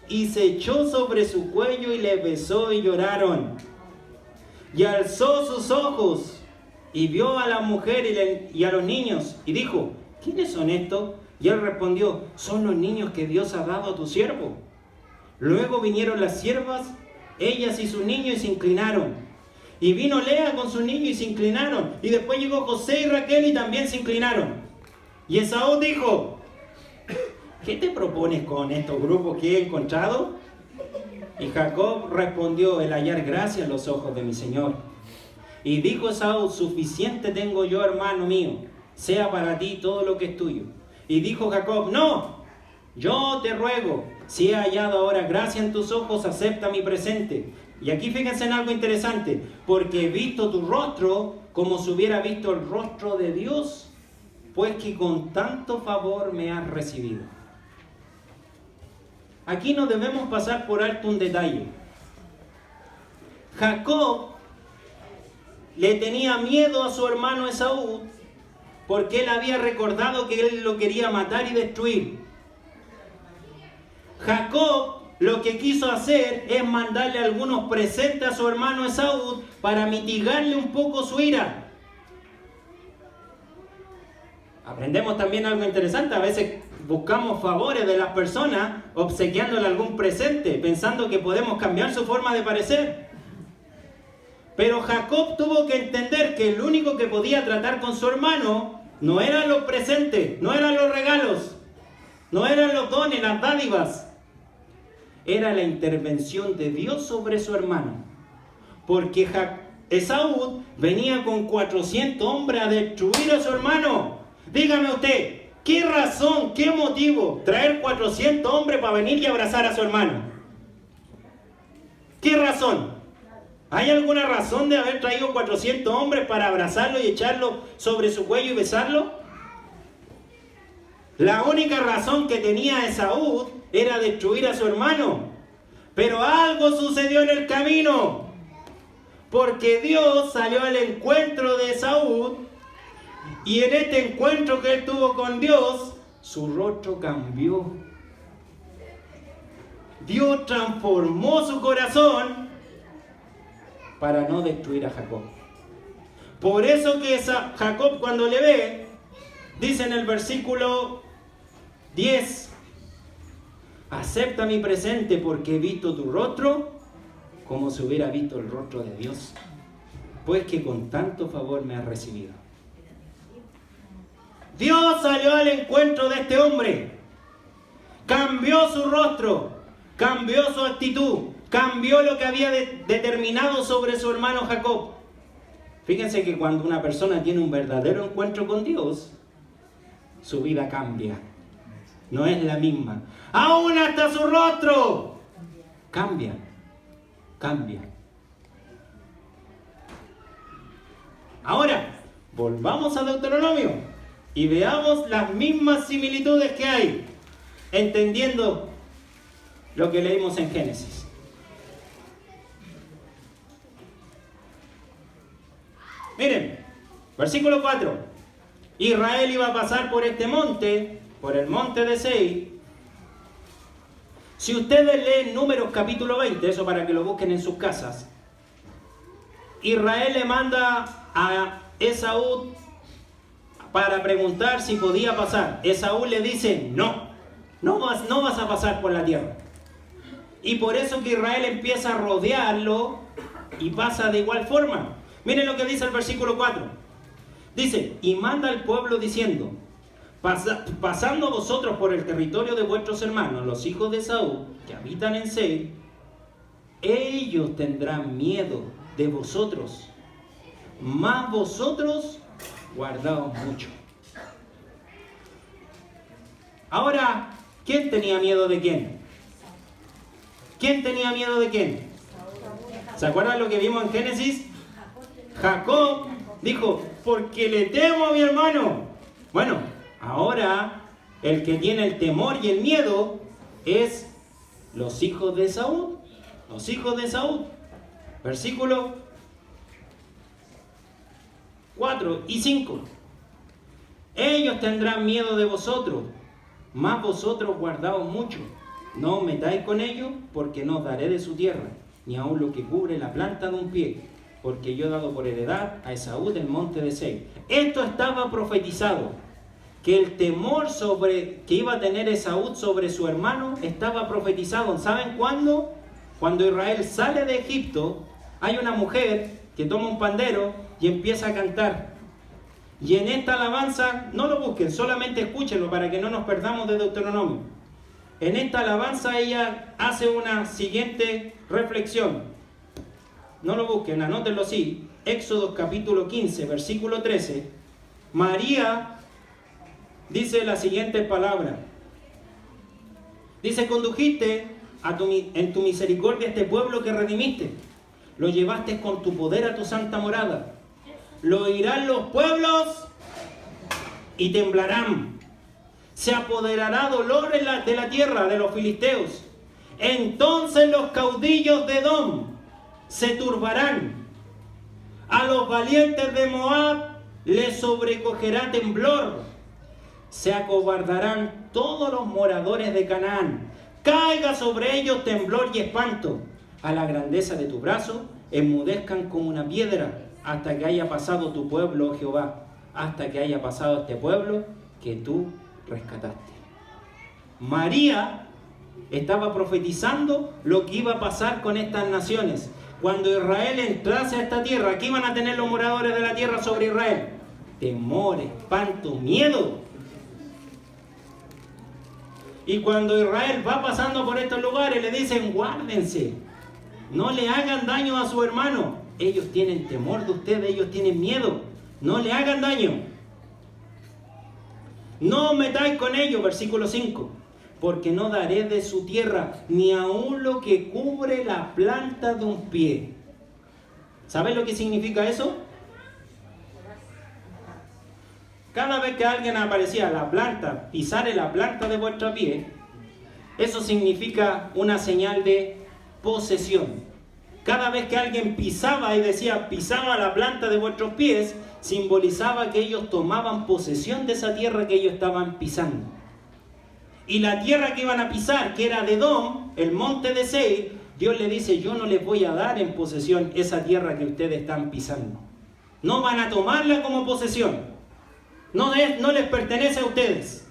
[SPEAKER 1] y se echó sobre su cuello y le besó y lloraron. Y alzó sus ojos y vio a la mujer y a los niños y dijo: ¿quiénes son estos? Y él respondió: son los niños que Dios ha dado a tu siervo. Luego vinieron las siervas, ellas y sus niños, y se inclinaron. Y vino Lea con sus niños y se inclinaron. Y después llegó José y Raquel y también se inclinaron. Y Esaú dijo: ¿qué te propones con estos grupos que he encontrado? Y Jacob respondió: el hallar gracia en los ojos de mi señor. Y dijo Esaú: suficiente tengo yo, hermano mío, sea para ti todo lo que es tuyo. Y dijo Jacob: no, yo te ruego, si he hallado ahora gracia en tus ojos, acepta mi presente. Y aquí fíjense en algo interesante: porque he visto tu rostro como si hubiera visto el rostro de Dios, pues que con tanto favor me has recibido. Aquí no debemos pasar por alto un detalle. Jacob le tenía miedo a su hermano Esaú porque él había recordado que él lo quería matar y destruir. Jacob lo que quiso hacer es mandarle algunos presentes a su hermano Esaú para mitigarle un poco su ira. Aprendemos también algo interesante. A veces buscamos favores de las personas obsequiándole algún presente, pensando que podemos cambiar su forma de parecer. Pero Jacob tuvo que entender que el único que podía tratar con su hermano no eran los presentes, no eran los regalos, no eran los dones, las dádivas. Era la intervención de Dios sobre su hermano. Porque Esaú venía con 400 hombres a destruir a su hermano. Dígame usted, ¿qué razón, qué motivo traer 400 hombres para venir y abrazar a su hermano? ¿Qué razón? ¿Hay alguna razón de haber traído 400 hombres para abrazarlo y echarlo sobre su cuello y besarlo? La única razón que tenía Esaú era destruir a su hermano. Pero algo sucedió en el camino. Porque Dios salió al encuentro de Esaú. Y en este encuentro que él tuvo con Dios, su rostro cambió. Dios transformó su corazón para no destruir a Jacob. Por eso que Jacob, cuando le ve, dice en el versículo 10: acepta mi presente porque he visto tu rostro como si hubiera visto el rostro de Dios, pues que con tanto favor me has recibido. Dios salió al encuentro de este hombre, cambió su rostro, cambió su actitud, cambió lo que había determinado sobre su hermano Jacob. Fíjense que cuando una persona tiene un verdadero encuentro con Dios, su vida cambia, no es la misma. Aún hasta su rostro cambia. Ahora, volvamos a Deuteronomio y veamos las mismas similitudes que hay, entendiendo lo que leímos en Génesis. Miren, versículo 4. Israel iba a pasar por este monte, por el monte de Seir. Si ustedes leen Números capítulo 20, eso para que lo busquen en sus casas, Israel le manda a Esaú para preguntar si podía pasar. Esaú le dice: no vas a pasar por la tierra. Y por eso que Israel empieza a rodearlo y pasa de igual forma. Miren lo que dice el versículo 4. Dice: y manda al pueblo diciendo: pasando vosotros por el territorio de vuestros hermanos, los hijos de Esaú, que habitan en Seir, ellos tendrán miedo de vosotros, mas vosotros guardaos mucho. Ahora, ¿quién tenía miedo de quién? ¿Quién tenía miedo de quién? ¿Se acuerdan lo que vimos en Génesis? Jacob dijo: porque le temo a mi hermano. Bueno, ahora el que tiene el temor y el miedo es los hijos de Esaú. Los hijos de Esaú. Versículo 4 y 5. Ellos tendrán miedo de vosotros, mas vosotros guardaos mucho. No os metáis con ellos, porque no os daré de su tierra, ni aun lo que cubre la planta de un pie, porque yo he dado por heredad a Esaú del monte de Seir. Esto estaba profetizado, que el temor que iba a tener Esaú sobre su hermano estaba profetizado. ¿Saben cuándo? Cuando Israel sale de Egipto, hay una mujer que toma un pandero y empieza a cantar. Y en esta alabanza, no lo busquen, solamente escúchenlo para que no nos perdamos de Deuteronomio. En esta alabanza ella hace una siguiente reflexión. No lo busquen, anótenlo así. Éxodo capítulo 15, versículo 13. María dice la siguiente palabra. Dice, condujiste en tu misericordia a este pueblo que redimiste. Lo llevaste con tu poder a tu santa morada. Lo oirán los pueblos y temblarán. Se apoderará dolor de la tierra de los filisteos. Entonces los caudillos de Edom se turbarán. A los valientes de Moab les sobrecogerá temblor. Se acobardarán todos los moradores de Canaán. Caiga sobre ellos temblor y espanto. A la grandeza de tu brazo enmudezcan como una piedra, hasta que haya pasado tu pueblo, oh Jehová, hasta que haya pasado este pueblo que tú rescataste. María estaba profetizando lo que iba a pasar con estas naciones. Cuando Israel entrase a esta tierra, ¿qué iban a tener los moradores de la tierra sobre Israel? Temor, espanto, miedo. Y cuando Israel va pasando por estos lugares, le dicen, guárdense, no le hagan daño a su hermano. Ellos tienen temor de ustedes, ellos tienen miedo. No le hagan daño. No os metáis con ellos, versículo 5. Porque no daré de su tierra, ni aun lo que cubre la planta de un pie. ¿Sabes lo que significa eso? Cada vez que alguien aparecía la planta, pisare la planta de vuestro pie, eso significa una señal de posesión. Cada vez que alguien pisaba y decía pisaba la planta de vuestros pies, simbolizaba que ellos tomaban posesión de esa tierra que ellos estaban pisando. Y la tierra que iban a pisar, que era de Edom, el monte de Seir, Dios le dice, yo no les voy a dar en posesión esa tierra que ustedes están pisando. No van a tomarla como posesión. No les pertenece a ustedes.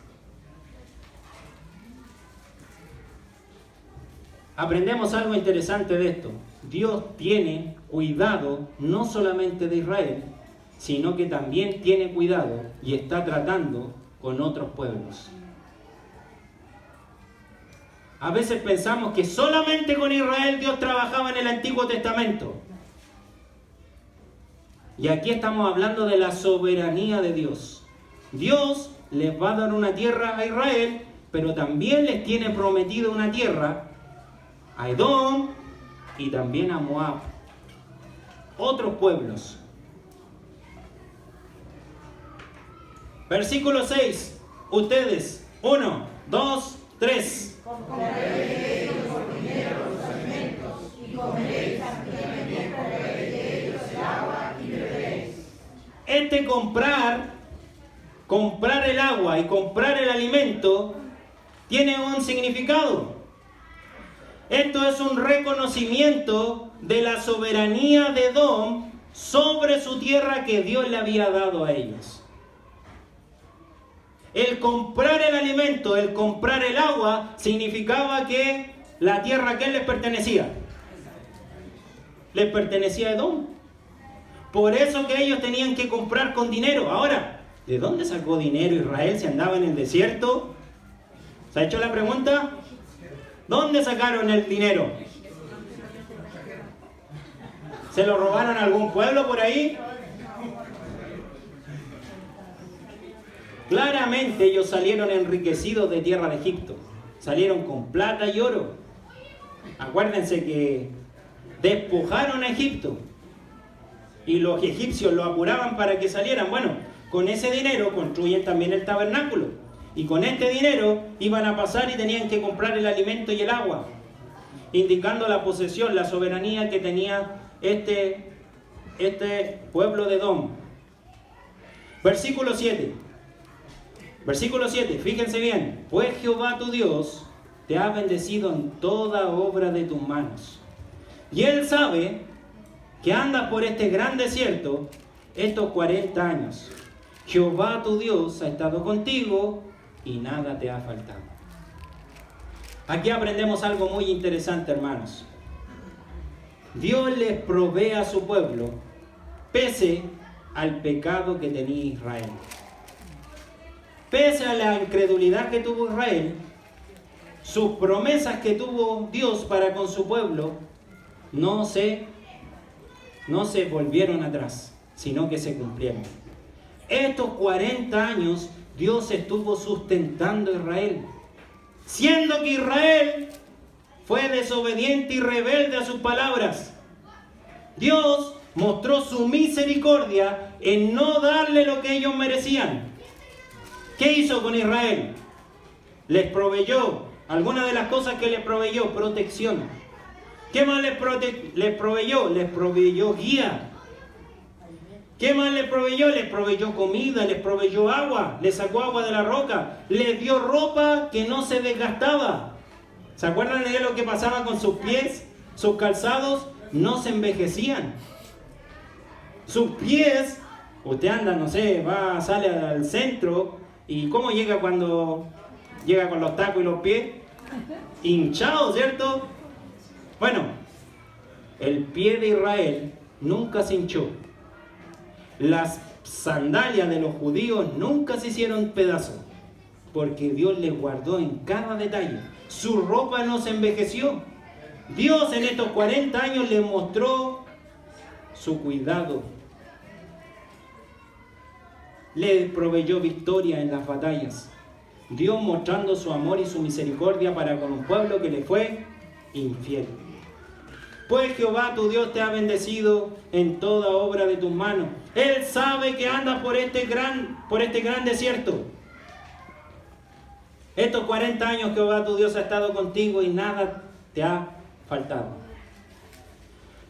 [SPEAKER 1] Aprendemos algo interesante de esto. Dios tiene cuidado no solamente de Israel, sino que también tiene cuidado y está tratando con otros pueblos. A veces pensamos que solamente con Israel Dios trabajaba en el Antiguo Testamento. Y aquí estamos hablando de la soberanía de Dios. Dios les va a dar una tierra a Israel, pero también les tiene prometido una tierra a Edom y también a Moab. Otros pueblos. Versículo 6. Ustedes, 1, 2, 3.
[SPEAKER 2] Compraréis por dinero los alimentos, y comeréis también comeréis de ellos el agua y beberéis. Comprar el agua y comprar el alimento tiene un significado. Esto es un reconocimiento de la soberanía de Edom sobre su tierra que Dios le había dado a ellos. El comprar el alimento, el comprar el agua, significaba que la tierra ¿a quién les pertenecía? Les pertenecía a Edom. Por eso que ellos tenían que comprar con dinero. Ahora, ¿de dónde sacó dinero Israel si andaba en el desierto? ¿Se ha hecho la pregunta? ¿Dónde sacaron el dinero? ¿Se lo robaron a algún pueblo por ahí? Claramente ellos salieron enriquecidos de tierra de Egipto. Salieron con plata y oro. Acuérdense que despojaron a Egipto. Y los egipcios lo apuraban para que salieran. Bueno, con ese dinero construyen también el tabernáculo. Y con este dinero iban a pasar y tenían que comprar el alimento y el agua. Indicando la posesión, la soberanía que tenía este pueblo de Edom.
[SPEAKER 1] Versículo 7. Versículo 7, fíjense bien. Pues Jehová tu Dios te ha bendecido en toda obra de tus manos. Y Él sabe que andas por este gran desierto estos 40 años. Jehová tu Dios ha estado contigo y nada te ha faltado. Aquí aprendemos algo muy interesante, hermanos. Dios les provee a su pueblo pese al pecado que tenía Israel. Pese a la incredulidad que tuvo Israel, sus promesas que tuvo Dios para con su pueblo no se volvieron atrás, sino que se cumplieron. Estos 40 años Dios estuvo sustentando a Israel, siendo que Israel fue desobediente y rebelde a sus palabras. Dios mostró su misericordia en no darle lo que ellos merecían. ¿Qué hizo con Israel? Les proveyó, algunas de las cosas que les proveyó, protección. ¿Qué más les proveyó? Les proveyó guía. ¿Qué más les proveyó? Les proveyó comida, les proveyó agua, les sacó agua de la roca, les dio ropa que no se desgastaba. ¿Se acuerdan de lo que pasaba con sus pies? Sus calzados no se envejecían. Sus pies, usted anda, no sé, sale al centro y ¿cómo llega cuando llega con los tacos y los pies? Hinchados, ¿cierto? Bueno, el pie de Israel nunca se hinchó. Las sandalias de los judíos nunca se hicieron pedazos, porque Dios les guardó en cada detalle. Su ropa no se envejeció. Dios en estos 40 años les mostró su cuidado. Les proveyó victoria en las batallas. Dios mostrando su amor y su misericordia para con un pueblo que le fue infiel. Pues Jehová tu Dios te ha bendecido en toda obra de tus manos. Él sabe que andas por este gran desierto. Estos 40 años Jehová tu Dios ha estado contigo y nada te ha faltado.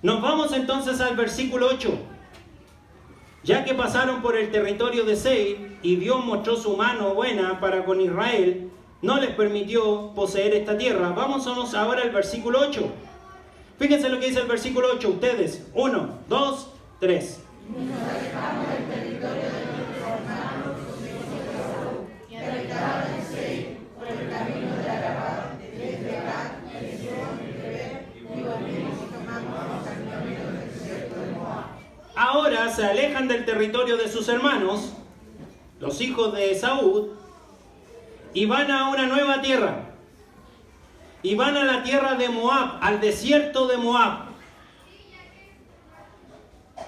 [SPEAKER 1] Nos vamos entonces al versículo 8. Ya que pasaron por el territorio de Seir y Dios mostró su mano buena para con Israel, no les permitió poseer esta tierra. Vámonos ahora al versículo 8. Fíjense lo que dice el versículo 8, ustedes. 1, 2, 3.
[SPEAKER 2] Nos alejamos del territorio de nuestros hermanos, los hijos de Esaú, que habitaban en Seir, por el camino de Arabá, desde Gad, Ezión y Reber, y volvimos y tomamos el camino del desierto de Moab.
[SPEAKER 1] Ahora se alejan del territorio de sus hermanos, los hijos de Esaú, y van a una nueva tierra. Y van a la tierra de Moab, al desierto de Moab.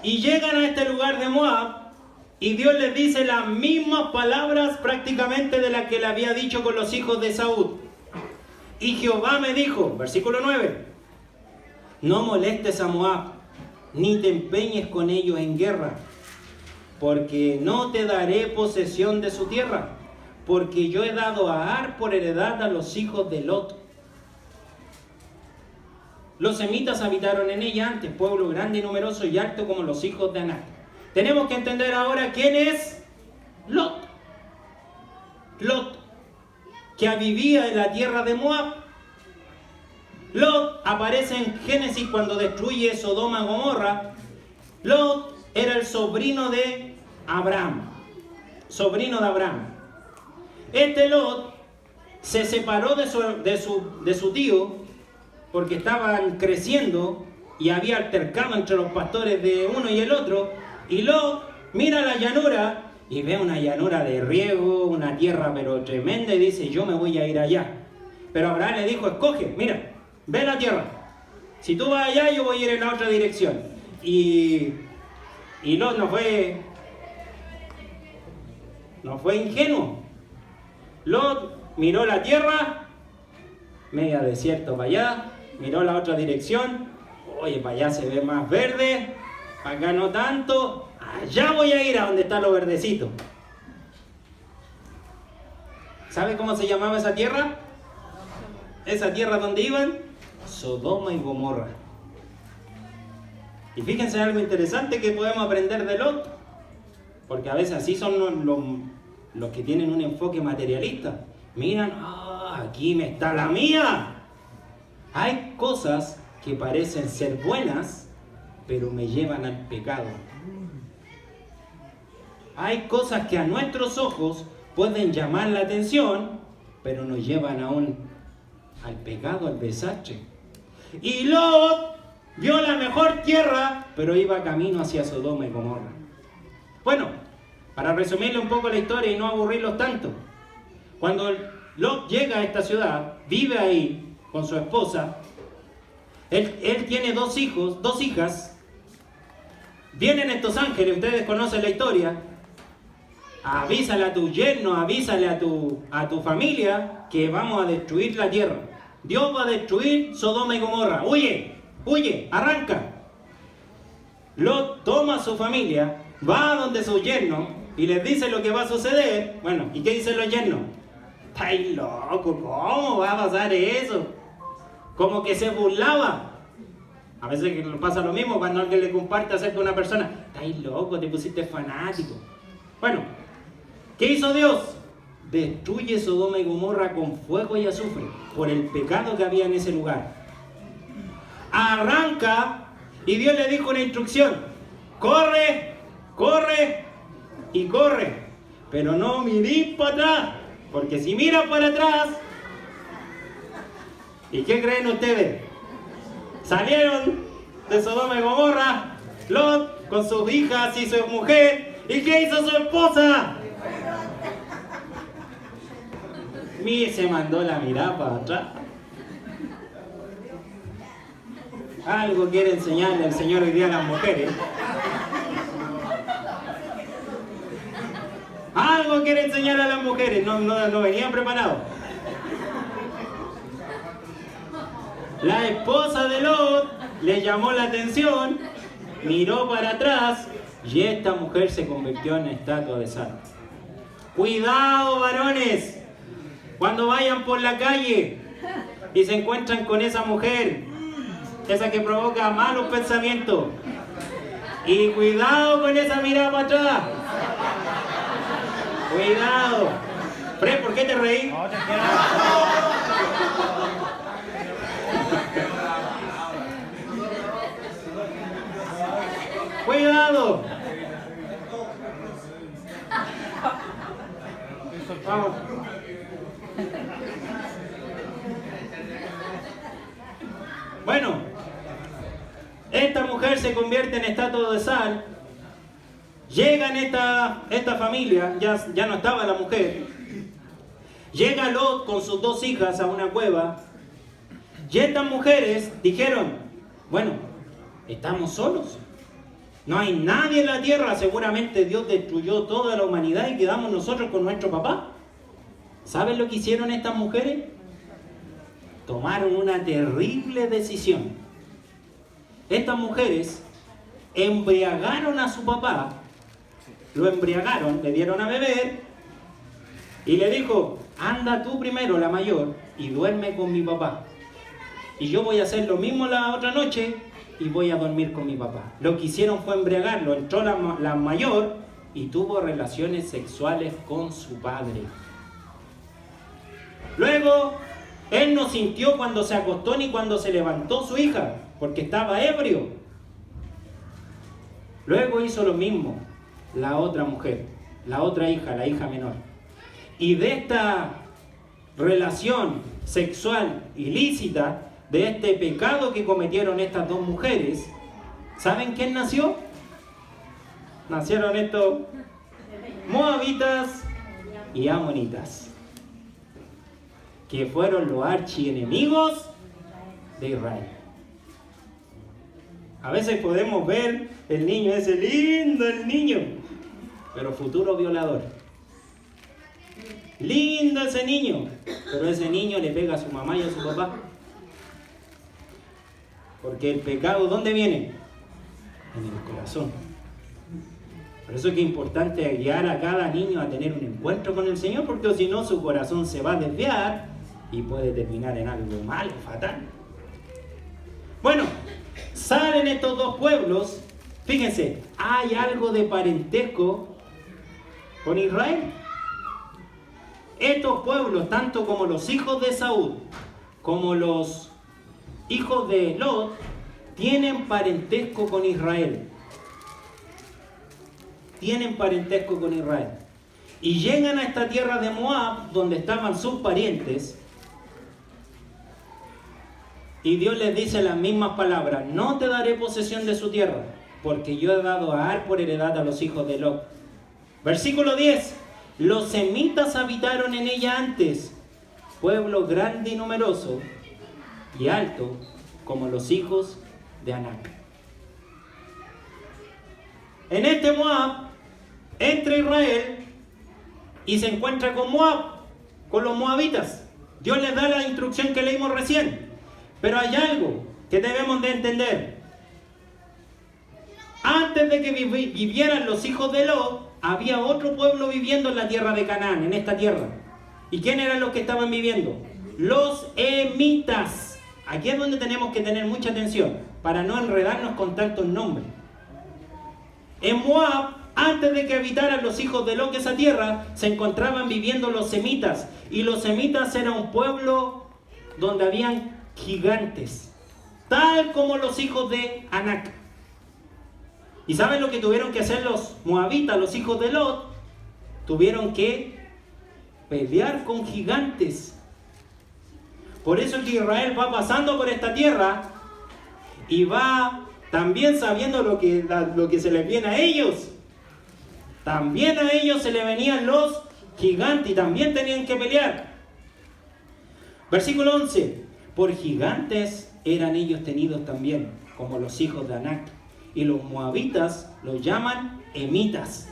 [SPEAKER 1] Y llegan a este lugar de Moab, y Dios les dice las mismas palabras prácticamente de las que le había dicho con los hijos de Esaú. Y Jehová me dijo, versículo 9, no molestes a Moab, ni te empeñes con ellos en guerra, porque no te daré posesión de su tierra, porque yo he dado a Ar por heredad a los hijos de Lot. Los semitas habitaron en ella antes, pueblo grande y numeroso y alto como los hijos de Anak. Tenemos que entender ahora quién es Lot. Lot, que vivía en la tierra de Moab. Lot aparece en Génesis cuando destruye Sodoma y Gomorra. Lot era el sobrino de Abraham. Sobrino de Abraham. Este Lot se separó de su tío porque estaban creciendo y había altercado entre los pastores de uno y el otro. Y Lot mira la llanura y ve una llanura de riego, una tierra pero tremenda, y dice, yo me voy a ir allá. Pero Abraham le dijo, escoge, mira, ve la tierra. Si tú vas allá, yo voy a ir en la otra dirección. Y Lot no fue ingenuo. Lot miró la tierra, media desierto para allá, miró la otra dirección, oye, para allá se ve más verde, para acá no tanto, allá voy a ir a donde está lo verdecito. ¿Sabe cómo se llamaba esa tierra? Esa tierra donde iban, Sodoma y Gomorra. Y fíjense algo interesante que podemos aprender de Lot. Porque a veces así son los que tienen un enfoque materialista. Miran, aquí me está la mía. Hay cosas que parecen ser buenas, pero me llevan al pecado. Hay cosas que a nuestros ojos pueden llamar la atención, pero nos llevan aún al pecado, al desastre. Y Lot vio la mejor tierra, pero iba camino hacia Sodoma y Gomorra. Bueno, para resumirle un poco la historia y no aburrirlos tanto, cuando Lot llega a esta ciudad, vive ahí con su esposa, él tiene 2 hijos, 2 hijas. Vienen estos ángeles, ustedes conocen la historia. Avísale a tu yerno, avísale a tu familia que vamos a destruir la tierra. Dios va a destruir Sodoma y Gomorra. Huye, huye, arranca. Lot toma a su familia, va a donde su yerno y les dice lo que va a suceder. Bueno, ¿y qué dicen los yernos? ¡Estáis loco! ¿Cómo va a pasar eso? Como que se burlaba. A veces pasa lo mismo cuando alguien le comparte acerca de una persona. ¡Estáis loco! Te pusiste fanático. Bueno, ¿qué hizo Dios? Destruye Sodoma y Gomorra con fuego y azufre por el pecado que había en ese lugar. Arranca y Dios le dijo una instrucción: corre, corre y corre, pero no mirís para atrás, porque si miras para atrás, ¿y qué creen ustedes? Salieron de Sodoma y Gomorra Lot con sus hijas y su mujer. ¿Y qué hizo su esposa? Se mandó la mirada para atrás. Algo quiere enseñarle el Señor hoy día a las mujeres. Algo quiere enseñar a las mujeres. No venían preparados. La esposa de Lot le llamó la atención, miró para atrás y esta mujer se convirtió en estatua de sal. Cuidado, varones, cuando vayan por la calle y se encuentran con esa mujer, esa que provoca malos pensamientos, y cuidado con esa mirada para atrás. Cuidado. Fred, ¿por qué te reí? Cuidado. Vamos. Bueno, esta mujer se convierte en estatua de sal. Llega en esta familia, ya no estaba la mujer. Llega Lot con sus 2 hijas a una cueva. Y estas mujeres dijeron: bueno, estamos solos. No hay nadie en la tierra. Seguramente Dios destruyó toda la humanidad y quedamos nosotros con nuestro papá. ¿Saben lo que hicieron estas mujeres? Tomaron una terrible decisión. Estas mujeres embriagaron a su papá, lo embriagaron, le dieron a beber y le dijo: anda tú primero, la mayor, y duerme con mi papá. Y yo voy a hacer lo mismo la otra noche y voy a dormir con mi papá. Lo que hicieron fue embriagarlo. Entró la mayor y tuvo relaciones sexuales con su padre. Luego, él no sintió cuando se acostó ni cuando se levantó su hija, porque estaba ebrio. Luego hizo lo mismo la otra mujer, la otra hija, la hija menor. Y de esta relación sexual ilícita, de este pecado que cometieron estas 2 mujeres, ¿saben quién nació? Nacieron estos moabitas y amonitas, que fueron los archienemigos de Israel. A veces podemos ver el niño, ese lindo el niño, pero futuro violador. Lindo ese niño, pero ese niño le pega a su mamá y a su papá. Porque el pecado, ¿dónde viene? En el corazón. Por eso es que es importante guiar a cada niño a tener un encuentro con el Señor, porque si no su corazón se va a desviar y puede terminar en algo malo, fatal. Bueno, salen estos 2 pueblos. Fíjense, hay algo de parentesco con Israel. Estos pueblos, tanto como los hijos de Saúl, como los hijos de Lot, tienen parentesco con Israel. Tienen parentesco con Israel. Y llegan a esta tierra de Moab, donde estaban sus parientes, y Dios les dice las mismas palabras: no te daré posesión de su tierra, porque yo he dado a Ar por heredad a los hijos de Lot. Versículo 10. Los semitas habitaron en ella antes, pueblo grande y numeroso, y alto, como los hijos de Anac. En este Moab entra Israel y se encuentra con Moab, con los moabitas. Dios les da la instrucción que leímos recién. Pero hay algo que debemos de entender. Antes de que vivieran los hijos de Lot, había otro pueblo viviendo en la tierra de Canaán, en esta tierra. ¿Y quién eran los que estaban viviendo? Los emitas. Aquí es donde tenemos que tener mucha atención, para no enredarnos con tantos nombres. En Moab, antes de que habitaran los hijos de Lot esa tierra, se encontraban viviendo los semitas. Y los semitas era un pueblo donde habían gigantes, tal como los hijos de Anac. ¿Y saben lo que tuvieron que hacer los moabitas, los hijos de Lot? Tuvieron que pelear con gigantes. Por eso es que Israel va pasando por esta tierra y va también sabiendo lo que se les viene a ellos. También a ellos se les venían los gigantes y también tenían que pelear. Versículo 11. Por gigantes eran ellos tenidos también, como los hijos de Anac. Y los moabitas los llaman emitas.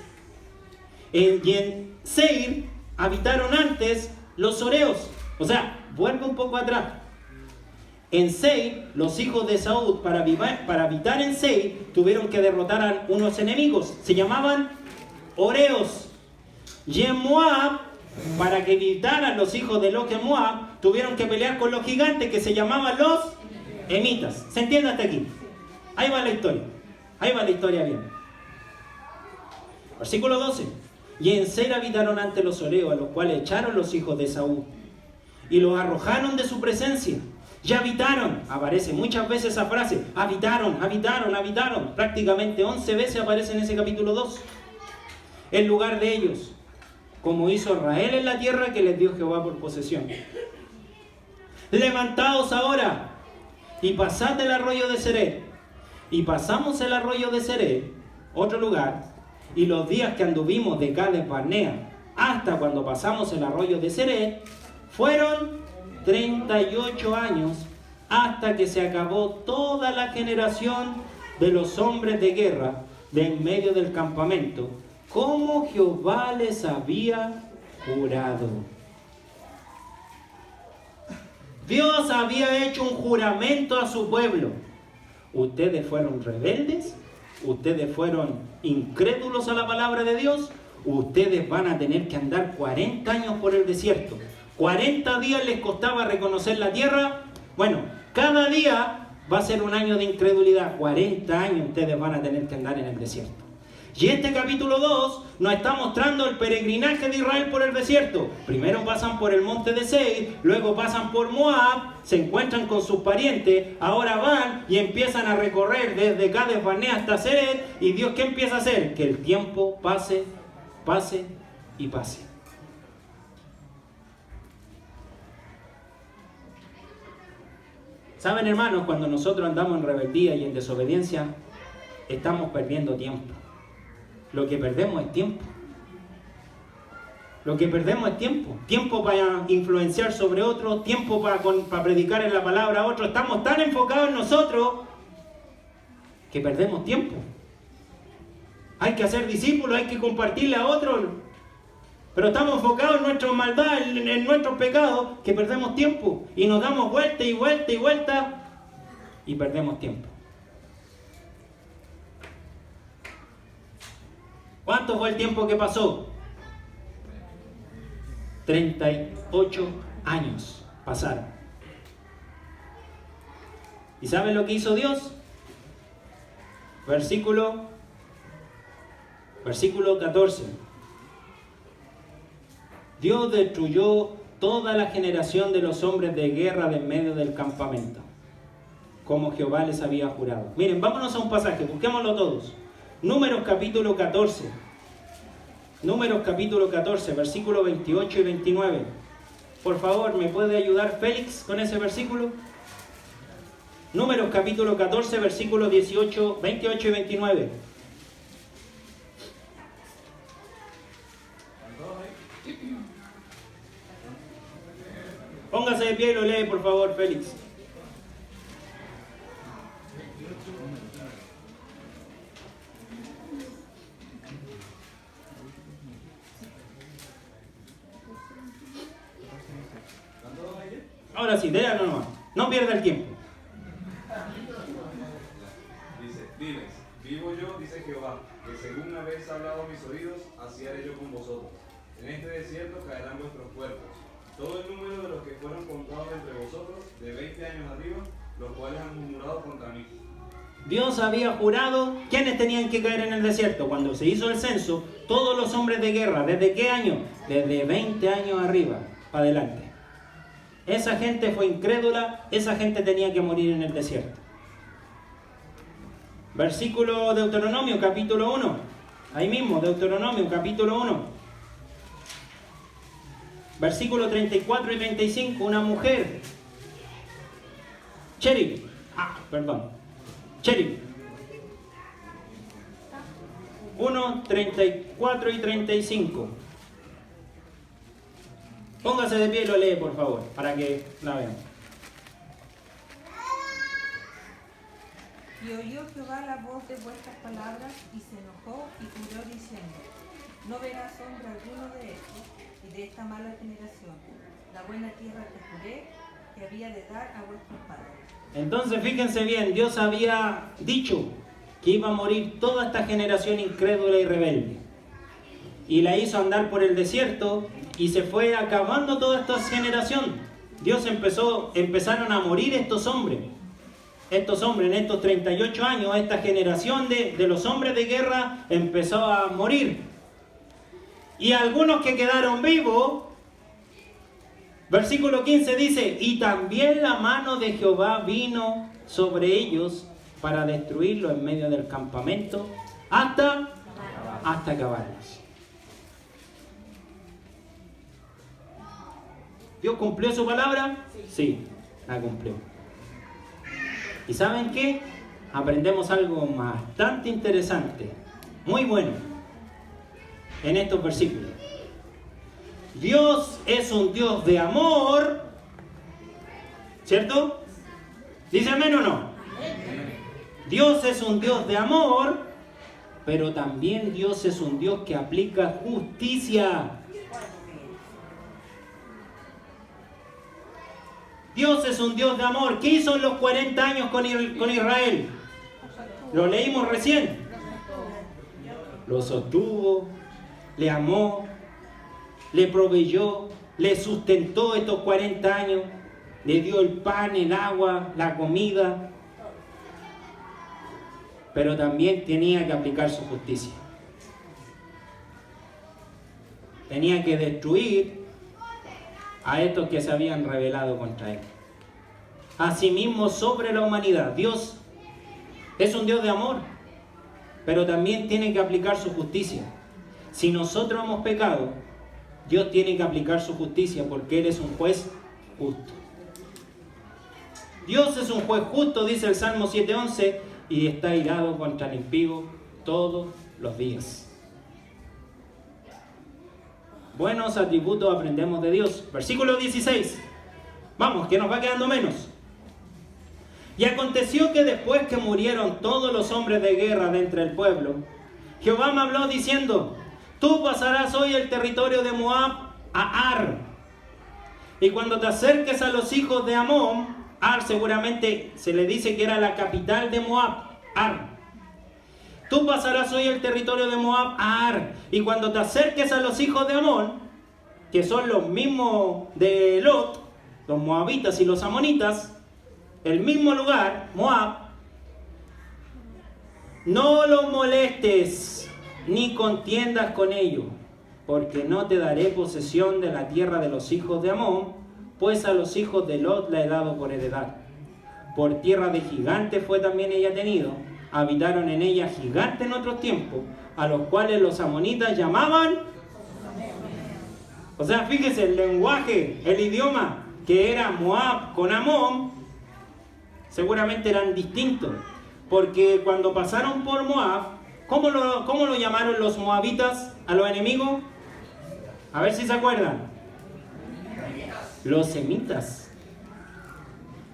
[SPEAKER 1] Y en Seir habitaron antes los soreos. O sea, vuelve un poco atrás. En Seir, los hijos de Saúl, para habitar en Seir, tuvieron que derrotar a unos enemigos. Se llamaban Oreos. Y en Moab, para que habitaran los hijos de Lot en Moab, tuvieron que pelear con los gigantes que se llamaban los emitas. ¿Se entiende hasta aquí? Ahí va la historia. Ahí va la historia bien. Versículo 12. Y en Seir habitaron ante los Oreos, a los cuales echaron los hijos de Saúl, y los arrojaron de su presencia. Y habitaron, aparece muchas veces esa frase, habitaron. Prácticamente 11 veces aparece en ese capítulo 2. En lugar de ellos, como hizo Israel en la tierra que les dio Jehová por posesión. Levantaos ahora y pasad el arroyo de Sered. Y pasamos el arroyo de Sered, otro lugar, y los días que anduvimos de Cades Barnea hasta cuando pasamos el arroyo de Sered, fueron 38 años, hasta que se acabó toda la generación de los hombres de guerra de en medio del campamento, como Jehová les había jurado. Dios había hecho un juramento a su pueblo. Ustedes fueron rebeldes, ustedes fueron incrédulos a la palabra de Dios, ustedes van a tener que andar 40 años por el desierto. 40 días les costaba reconocer la tierra. Bueno, cada día va a ser un año de incredulidad. 40 años ustedes van a tener que andar en el desierto. Y este capítulo 2 nos está mostrando el peregrinaje de Israel por el desierto. Primero pasan por el monte de Seir, luego pasan por Moab, se encuentran con sus parientes, ahora van y empiezan a recorrer desde Cades Barnea hasta Sered. ¿Y Dios qué empieza a hacer? Que el tiempo pase y pase. ¿Saben, hermanos? Cuando nosotros andamos en rebeldía y en desobediencia, estamos perdiendo tiempo. Lo que perdemos es tiempo. Lo que perdemos es tiempo. Tiempo para influenciar sobre otros, tiempo para predicar en la palabra a otros. Estamos tan enfocados en nosotros que perdemos tiempo. Hay que hacer discípulos, hay que compartirle a otros. Pero estamos enfocados en nuestra maldad, en nuestros pecados, que perdemos tiempo. Y nos damos vuelta y vuelta y vuelta y perdemos tiempo. ¿Cuánto fue el tiempo que pasó? 38 años pasaron. ¿Y saben lo que hizo Dios? Versículo 14. Dios destruyó toda la generación de los hombres de guerra de en medio del campamento, como Jehová les había jurado. Miren, vámonos a un pasaje, busquémoslo todos. Números capítulo 14. Números capítulo 14, versículos 28 y 29. Por favor, ¿me puede ayudar Félix con ese versículo? Números capítulo 14, versículos 28 y 29. Póngase de pie y lo lee, por favor, Félix. Ahora sí, déjalo nomás. No pierda el tiempo.
[SPEAKER 4] Dice, diles, vivo yo, dice Jehová, que según habéis hablado a mis oídos, así haré yo con vosotros. En este desierto caerán vuestros cuerpos. Todo el número de los que fueron contados entre vosotros, de 20 años arriba, los cuales han murmurado contra mí.
[SPEAKER 1] Dios había jurado, ¿quiénes tenían que caer en el desierto? Cuando se hizo el censo, todos los hombres de guerra, ¿desde qué año? Desde 20 años arriba, para adelante. Esa gente fue incrédula, esa gente tenía que morir en el desierto. Versículo Deuteronomio, capítulo 1. Ahí mismo, Deuteronomio, capítulo 1. Versículo 34 y 35. Una mujer. Cherib. Cherib. 1, 34 y 35. Póngase de pie y lo lee, por favor, para que la vean.
[SPEAKER 5] Y oyó Jehová la voz de vuestras palabras, y se enojó y juró diciendo: no verás hombre alguno de estos y de esta mala generación, la buena tierra que juré que había de dar a vuestros padres.
[SPEAKER 1] Entonces fíjense bien, Dios había dicho que iba a morir toda esta generación incrédula y rebelde. Y la hizo andar por el desierto y se fue acabando toda esta generación. Empezaron a morir estos hombres. Estos hombres en estos 38 años, esta generación de los hombres de guerra empezó a morir. Y algunos que quedaron vivos, versículo 15 dice, y también la mano de Jehová vino sobre ellos para destruirlos en medio del campamento hasta acabarlos. ¿Dios cumplió su palabra? Sí, la cumplió. ¿Y saben qué? Aprendemos algo bastante interesante, muy bueno, en estos versículos. Dios es un Dios de amor, ¿cierto? ¿Dice amén o no? Dios es un Dios de amor, pero también Dios es un Dios que aplica justicia. Dios es un Dios de amor. ¿Qué hizo en los 40 años con Israel? Lo leímos recién. Lo sostuvo, le amó, le proveyó, le sustentó estos 40 años, le dio el pan, el agua, la comida. Pero también tenía que aplicar su justicia. Tenía que destruir a estos que se habían rebelado contra él. Asimismo, sobre la humanidad, Dios es un Dios de amor, pero también tiene que aplicar su justicia. Si nosotros hemos pecado, Dios tiene que aplicar su justicia porque Él es un juez justo. Dios es un juez justo, dice el Salmo 7:11, y está irado contra el impío todos los días. Buenos atributos aprendemos de Dios. Versículo 16. Vamos, que nos va quedando menos. Y aconteció que después que murieron todos los hombres de guerra de entre el pueblo, Jehová me habló diciendo: tú pasarás hoy el territorio de Moab a Ar. Y cuando te acerques a los hijos de Amón, Ar seguramente se le dice que era la capital de Moab, Ar. Tú pasarás hoy el territorio de Moab a Ar. Y cuando te acerques a los hijos de Amón, que son los mismos de Lot, los moabitas y los amonitas, el mismo lugar, Moab, no los molestes ni contiendas con ellos, porque no te daré posesión de la tierra de los hijos de Amón, pues a los hijos de Lot la he dado por heredad. Por tierra de gigantes fue también ella tenido, habitaron en ella gigantes en otros tiempos, a los cuales los amonitas llamaban. O sea, fíjese, el lenguaje, el idioma que era Moab con Amón, seguramente eran distintos, porque cuando pasaron por Moab, ¿cómo lo llamaron los moabitas a los enemigos? A ver si se acuerdan. Los semitas.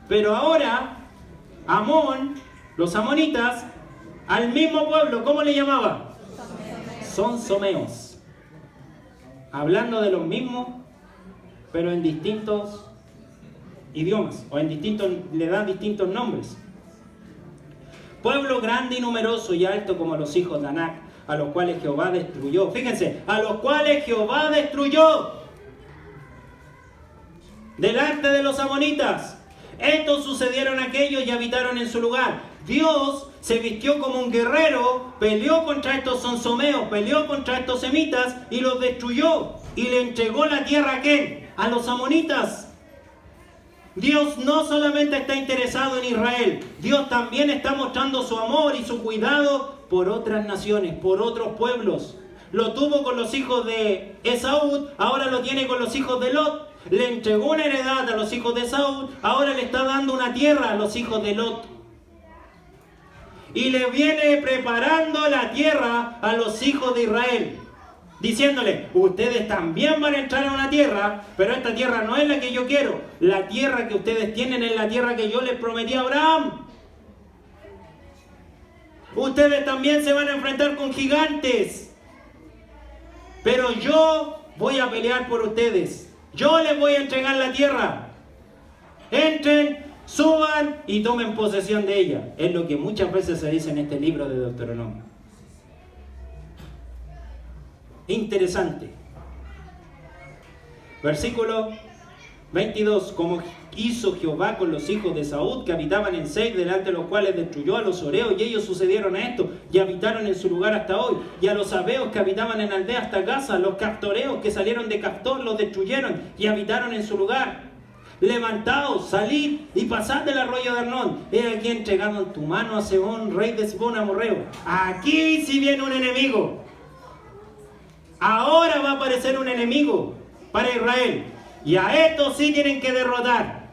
[SPEAKER 1] Pero ahora, Amón, los amonitas, al mismo pueblo, ¿cómo le llamaba? Son someos. Hablando de los mismos, pero en distintos idiomas, o le dan distintos nombres. Pueblo grande y numeroso y alto como los hijos de Anac, a los cuales Jehová destruyó. Fíjense, a los cuales Jehová destruyó delante de los amonitas. Estos sucedieron aquellos y habitaron en su lugar. Dios se vistió como un guerrero, peleó contra estos sonsomeos, peleó contra estos semitas y los destruyó. Y le entregó la tierra ¿a quién? A los amonitas. Dios no solamente está interesado en Israel, Dios también está mostrando su amor y su cuidado por otras naciones, por otros pueblos. Lo tuvo con los hijos de Esaú, ahora lo tiene con los hijos de Lot. Le entregó una heredad a los hijos de Esaú, ahora le está dando una tierra a los hijos de Lot. Y le viene preparando la tierra a los hijos de Israel, diciéndole, ustedes también van a entrar a una tierra, pero esta tierra no es la que yo quiero. La tierra que ustedes tienen es la tierra que yo les prometí a Abraham. Ustedes también se van a enfrentar con gigantes, pero yo voy a pelear por ustedes. Yo les voy a entregar la tierra. Entren, suban y tomen posesión de ella. Es lo que muchas veces se dice en este libro de Deuteronomio. Interesante. Versículo 22. Como hizo Jehová con los hijos de Saúl que habitaban en Seir, delante de los cuales destruyó a los oreos, y ellos sucedieron a esto y habitaron en su lugar hasta hoy. Y a los sabeos que habitaban en aldea hasta Gaza, los caftoreos que salieron de Caftor los destruyeron y habitaron en su lugar. Levantaos, salid y pasad del arroyo de Arnón. He aquí entregado en tu mano a Sehón, rey de Hesbón amorreo. Aquí sí viene un enemigo. Ahora va a aparecer un enemigo para Israel. Y a estos sí tienen que derrotar.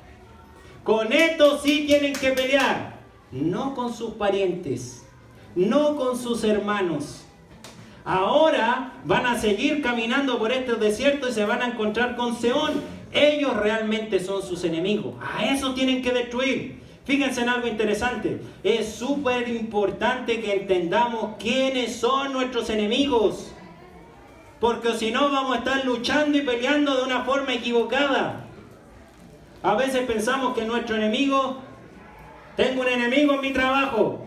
[SPEAKER 1] Con estos sí tienen que pelear. No con sus parientes. No con sus hermanos. Ahora van a seguir caminando por estos desiertos y se van a encontrar con Sehón. Ellos realmente son sus enemigos. A esos tienen que destruir. Fíjense en algo interesante. Es súper importante que entendamos quiénes son nuestros enemigos. Porque si no vamos a estar luchando y peleando de una forma equivocada. A veces pensamos que nuestro enemigo, tengo un enemigo en mi trabajo,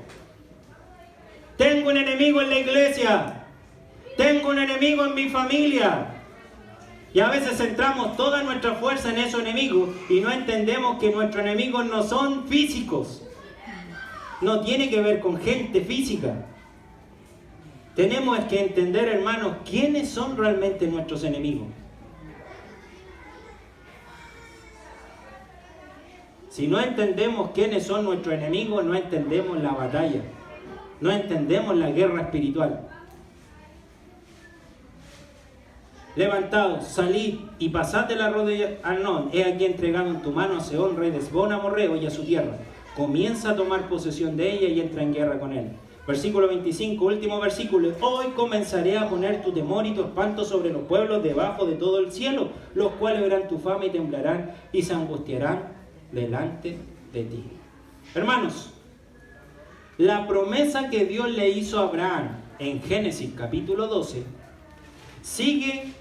[SPEAKER 1] tengo un enemigo en la iglesia, tengo un enemigo en mi familia. Y a veces centramos toda nuestra fuerza en esos enemigos y no entendemos que nuestros enemigos no son físicos. No tiene que ver con gente física. Tenemos que entender, hermanos, quiénes son realmente nuestros enemigos. Si no entendemos quiénes son nuestros enemigos, no entendemos la batalla. No entendemos la guerra espiritual. Levantaos, salid y pasad del arroyo de Arnón. He aquí entregado en tu mano a Sehón, rey de Hesbón amorreo, y a su tierra. Comienza a tomar posesión de ella y entra en guerra con él. Versículo 25, último versículo. Hoy comenzaré a poner tu temor y tu espanto sobre los pueblos debajo de todo el cielo, los cuales verán tu fama y temblarán y se angustiarán delante de ti. Hermanos, la promesa que Dios le hizo a Abraham en Génesis capítulo 12 sigue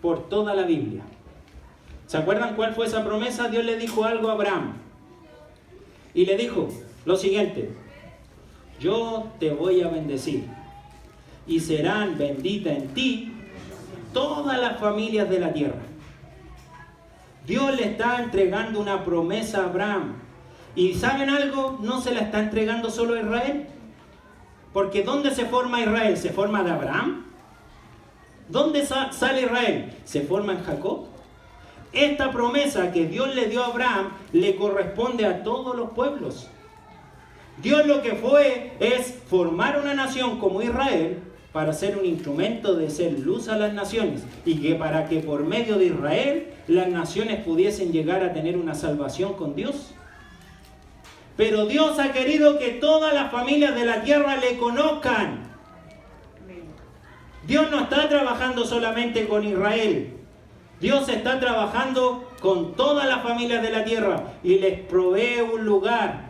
[SPEAKER 1] por toda la Biblia. ¿Se acuerdan cuál fue esa promesa? Dios le dijo algo a Abraham y le dijo lo siguiente: yo te voy a bendecir y serán benditas en ti todas las familias de la tierra. Dios le está entregando una promesa a Abraham. ¿Y saben algo? No se la está entregando solo a Israel. Porque ¿dónde se forma Israel? ¿Se forma de Abraham? ¿Dónde sale Israel? ¿Se forma en Jacob? Esta promesa que Dios le dio a Abraham le corresponde a todos los pueblos. Dios lo que fue es formar una nación como Israel para ser un instrumento de ser luz a las naciones y que para que por medio de Israel las naciones pudiesen llegar a tener una salvación con Dios. Pero Dios ha querido que todas las familias de la tierra le conozcan. Dios no está trabajando solamente con Israel. Dios está trabajando con todas las familias de la tierra y les provee un lugar.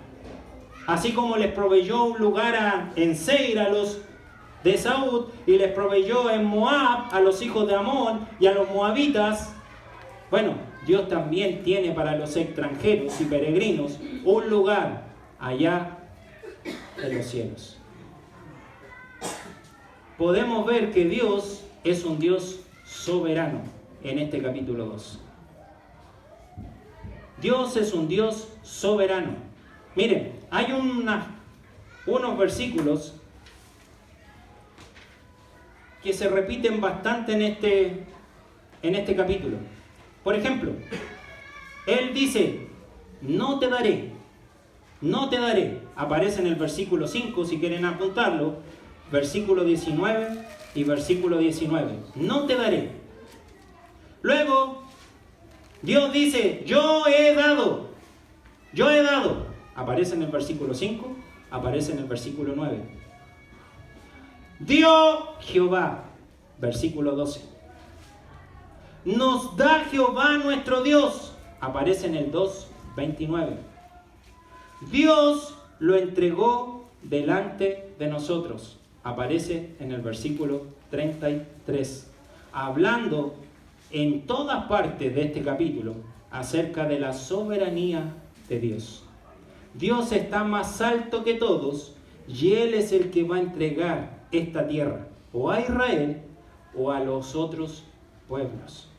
[SPEAKER 1] Así como les proveyó un lugar en Seir a los de Saúl y les proveyó en Moab a los hijos de Amón y a los moabitas. Bueno, Dios también tiene para los extranjeros y peregrinos un lugar allá en los cielos. Podemos ver que Dios es un Dios soberano en este capítulo 2. Dios es un Dios soberano. Miren, hay unos versículos que se repiten bastante en este capítulo. Por ejemplo, Él dice, no te daré. Aparece en el versículo 5, si quieren apuntarlo, versículo 19 y versículo 19. No te daré. Luego, Dios dice, yo he dado. Aparece en el versículo 5, aparece en el versículo 9. Dio Jehová, versículo 12. Nos da Jehová nuestro Dios, aparece en el 2:29. Dios lo entregó delante de nosotros, aparece en el versículo 33. Hablando en todas partes de este capítulo acerca de la soberanía de Dios. Dios está más alto que todos y Él es el que va a entregar esta tierra o a Israel o a los otros pueblos.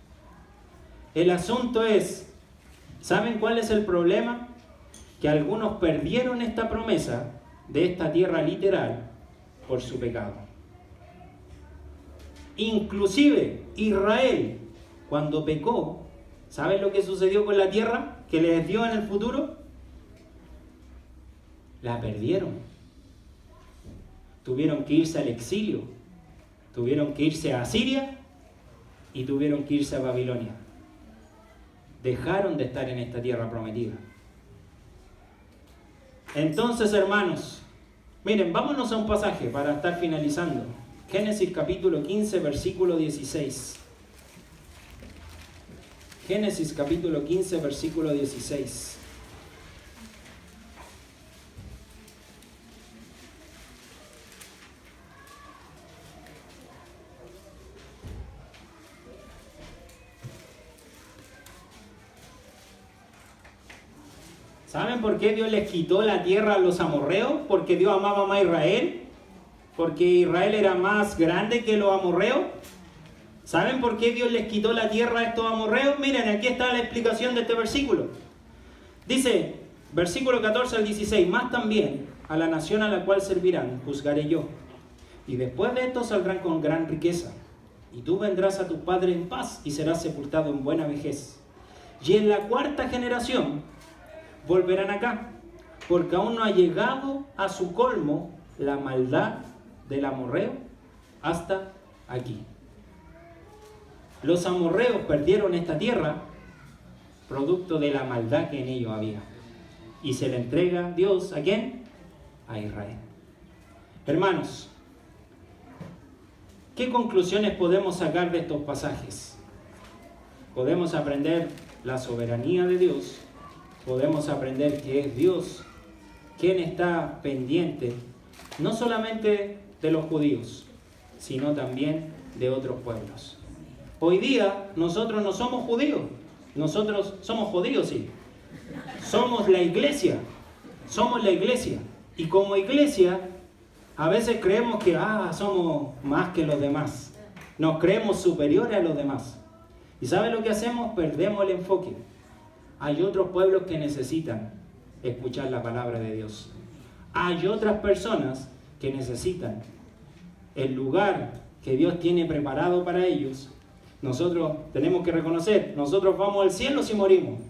[SPEAKER 1] El asunto es, ¿saben cuál es el problema? Que algunos perdieron esta promesa de esta tierra literal por su pecado. Inclusive Israel, cuando pecó, ¿saben lo que sucedió con la tierra que les dio en el futuro? La perdieron. Tuvieron que irse al exilio, tuvieron que irse a Asiria y tuvieron que irse a Babilonia. Dejaron de estar en esta tierra prometida. Entonces, hermanos, miren, vámonos a un pasaje para estar finalizando. Génesis capítulo 15, versículo 16. Génesis capítulo 15, versículo 16. ¿Saben por qué Dios les quitó la tierra a los amorreos? ¿Porque Dios amaba más a Israel? ¿Porque Israel era más grande que los amorreos? ¿Saben por qué Dios les quitó la tierra a estos amorreos? Miren, aquí está la explicación de este versículo. Dice, versículo 14 al 16, más también a la nación a la cual servirán, juzgaré yo. Y después de esto saldrán con gran riqueza. Y tú vendrás a tu padre en paz y serás sepultado en buena vejez. Y en la cuarta generación volverán acá, porque aún no ha llegado a su colmo la maldad del amorreo hasta aquí. Los amorreos perdieron esta tierra producto de la maldad que en ellos había. Y se le entrega Dios, ¿a quién? A Israel. Hermanos, ¿qué conclusiones podemos sacar de estos pasajes? Podemos aprender la soberanía de Dios. Podemos aprender que es Dios quien está pendiente no solamente de los judíos, sino también de otros pueblos. Hoy día nosotros no somos judíos, nosotros somos judíos, sí. Somos la iglesia, y como iglesia a veces creemos que somos más que los demás, nos creemos superiores a los demás. ¿Y sabe lo que hacemos? Perdemos el enfoque. Hay otros pueblos que necesitan escuchar la palabra de Dios. Hay otras personas que necesitan el lugar que Dios tiene preparado para ellos, nosotros tenemos que reconocer, nosotros vamos al cielo si morimos.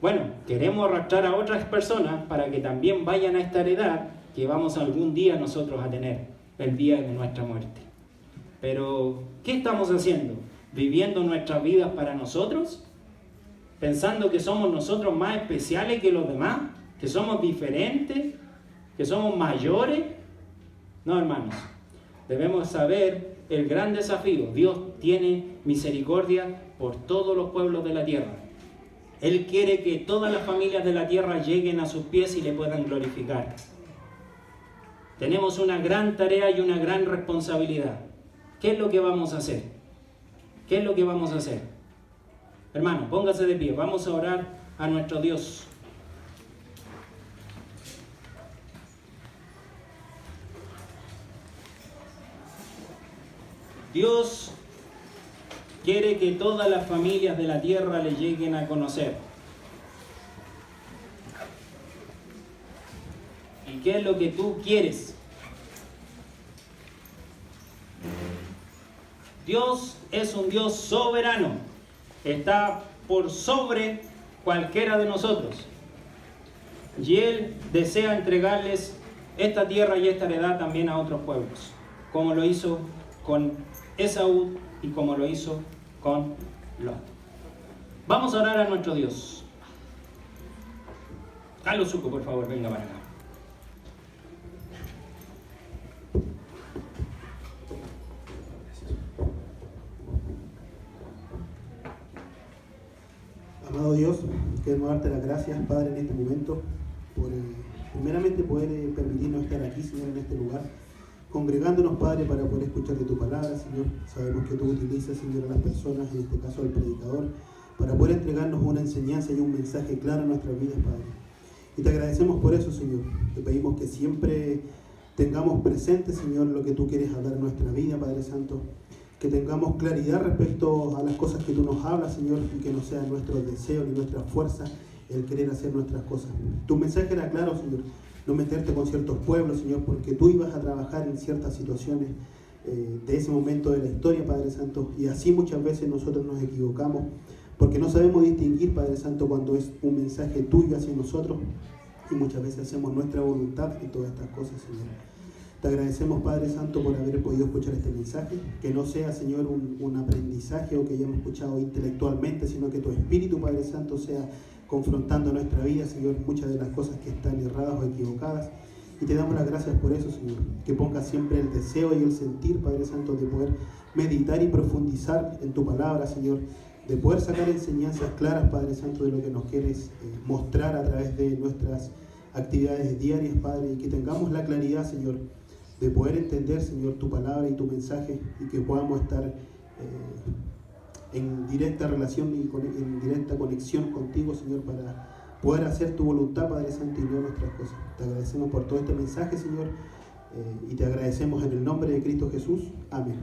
[SPEAKER 1] Bueno, queremos arrastrar a otras personas para que también vayan a esta heredad que vamos algún día nosotros a tener, el día de nuestra muerte. Pero, ¿qué estamos haciendo? ¿Viviendo nuestras vidas para nosotros? ¿Pensando que somos nosotros más especiales que los demás? ¿Que somos diferentes? ¿Que somos mayores? No, hermanos. Debemos saber el gran desafío. Dios tiene misericordia por todos los pueblos de la tierra. Él quiere que todas las familias de la tierra lleguen a sus pies y le puedan glorificar. Tenemos una gran tarea y una gran responsabilidad. ¿Qué es lo que vamos a hacer? ¿Qué es lo que vamos a hacer? Hermano, póngase de pie. Vamos a orar a nuestro Dios. Dios quiere que todas las familias de la tierra le lleguen a conocer. ¿Y qué es lo que tú quieres? Dios es un Dios soberano. Está por sobre cualquiera de nosotros. Y Él desea entregarles esta tierra y esta heredad también a otros pueblos, como lo hizo con Esaú y como lo hizo con Lot. Vamos a orar a nuestro Dios. Carlos Suco, por favor, venga para acá.
[SPEAKER 6] Amado Dios, queremos darte las gracias, Padre, en este momento, por primeramente poder permitirnos estar aquí, Señor, en este lugar, congregándonos, Padre, para poder escuchar de tu palabra, Señor. Sabemos que tú utilizas, Señor, a las personas, en este caso al predicador, para poder entregarnos una enseñanza y un mensaje claro a nuestras vidas, Padre. Y te agradecemos por eso, Señor. Te pedimos que siempre tengamos presente, Señor, lo que tú quieres hablar en nuestra vida, Padre Santo. Que tengamos claridad respecto a las cosas que tú nos hablas, Señor, y que no sea nuestro deseo ni nuestra fuerza el querer hacer nuestras cosas. Tu mensaje era claro, Señor, no meterte con ciertos pueblos, Señor, porque tú ibas a trabajar en ciertas situaciones de ese momento de la historia, Padre Santo, y así muchas veces nosotros nos equivocamos, porque no sabemos distinguir, Padre Santo, cuando es un mensaje tuyo hacia nosotros, y muchas veces hacemos nuestra voluntad en todas estas cosas, Señor. Te agradecemos, Padre Santo, por haber podido escuchar este mensaje, que no sea, Señor, un aprendizaje o que hayamos escuchado intelectualmente, sino que tu Espíritu, Padre Santo, sea confrontando nuestra vida, Señor, muchas de las cosas que están erradas o equivocadas. Y te damos las gracias por eso, Señor, que pongas siempre el deseo y el sentir, Padre Santo, de poder meditar y profundizar en tu palabra, Señor, de poder sacar enseñanzas claras, Padre Santo, de lo que nos quieres mostrar a través de nuestras actividades diarias, Padre, y que tengamos la claridad, Señor, de poder entender, Señor, tu palabra y tu mensaje, y que podamos estar en directa relación y en directa conexión contigo, Señor, para poder hacer tu voluntad, Padre Santo, y no nuestras cosas. Te agradecemos por todo este mensaje, Señor, y te agradecemos en el nombre de Cristo Jesús. Amén.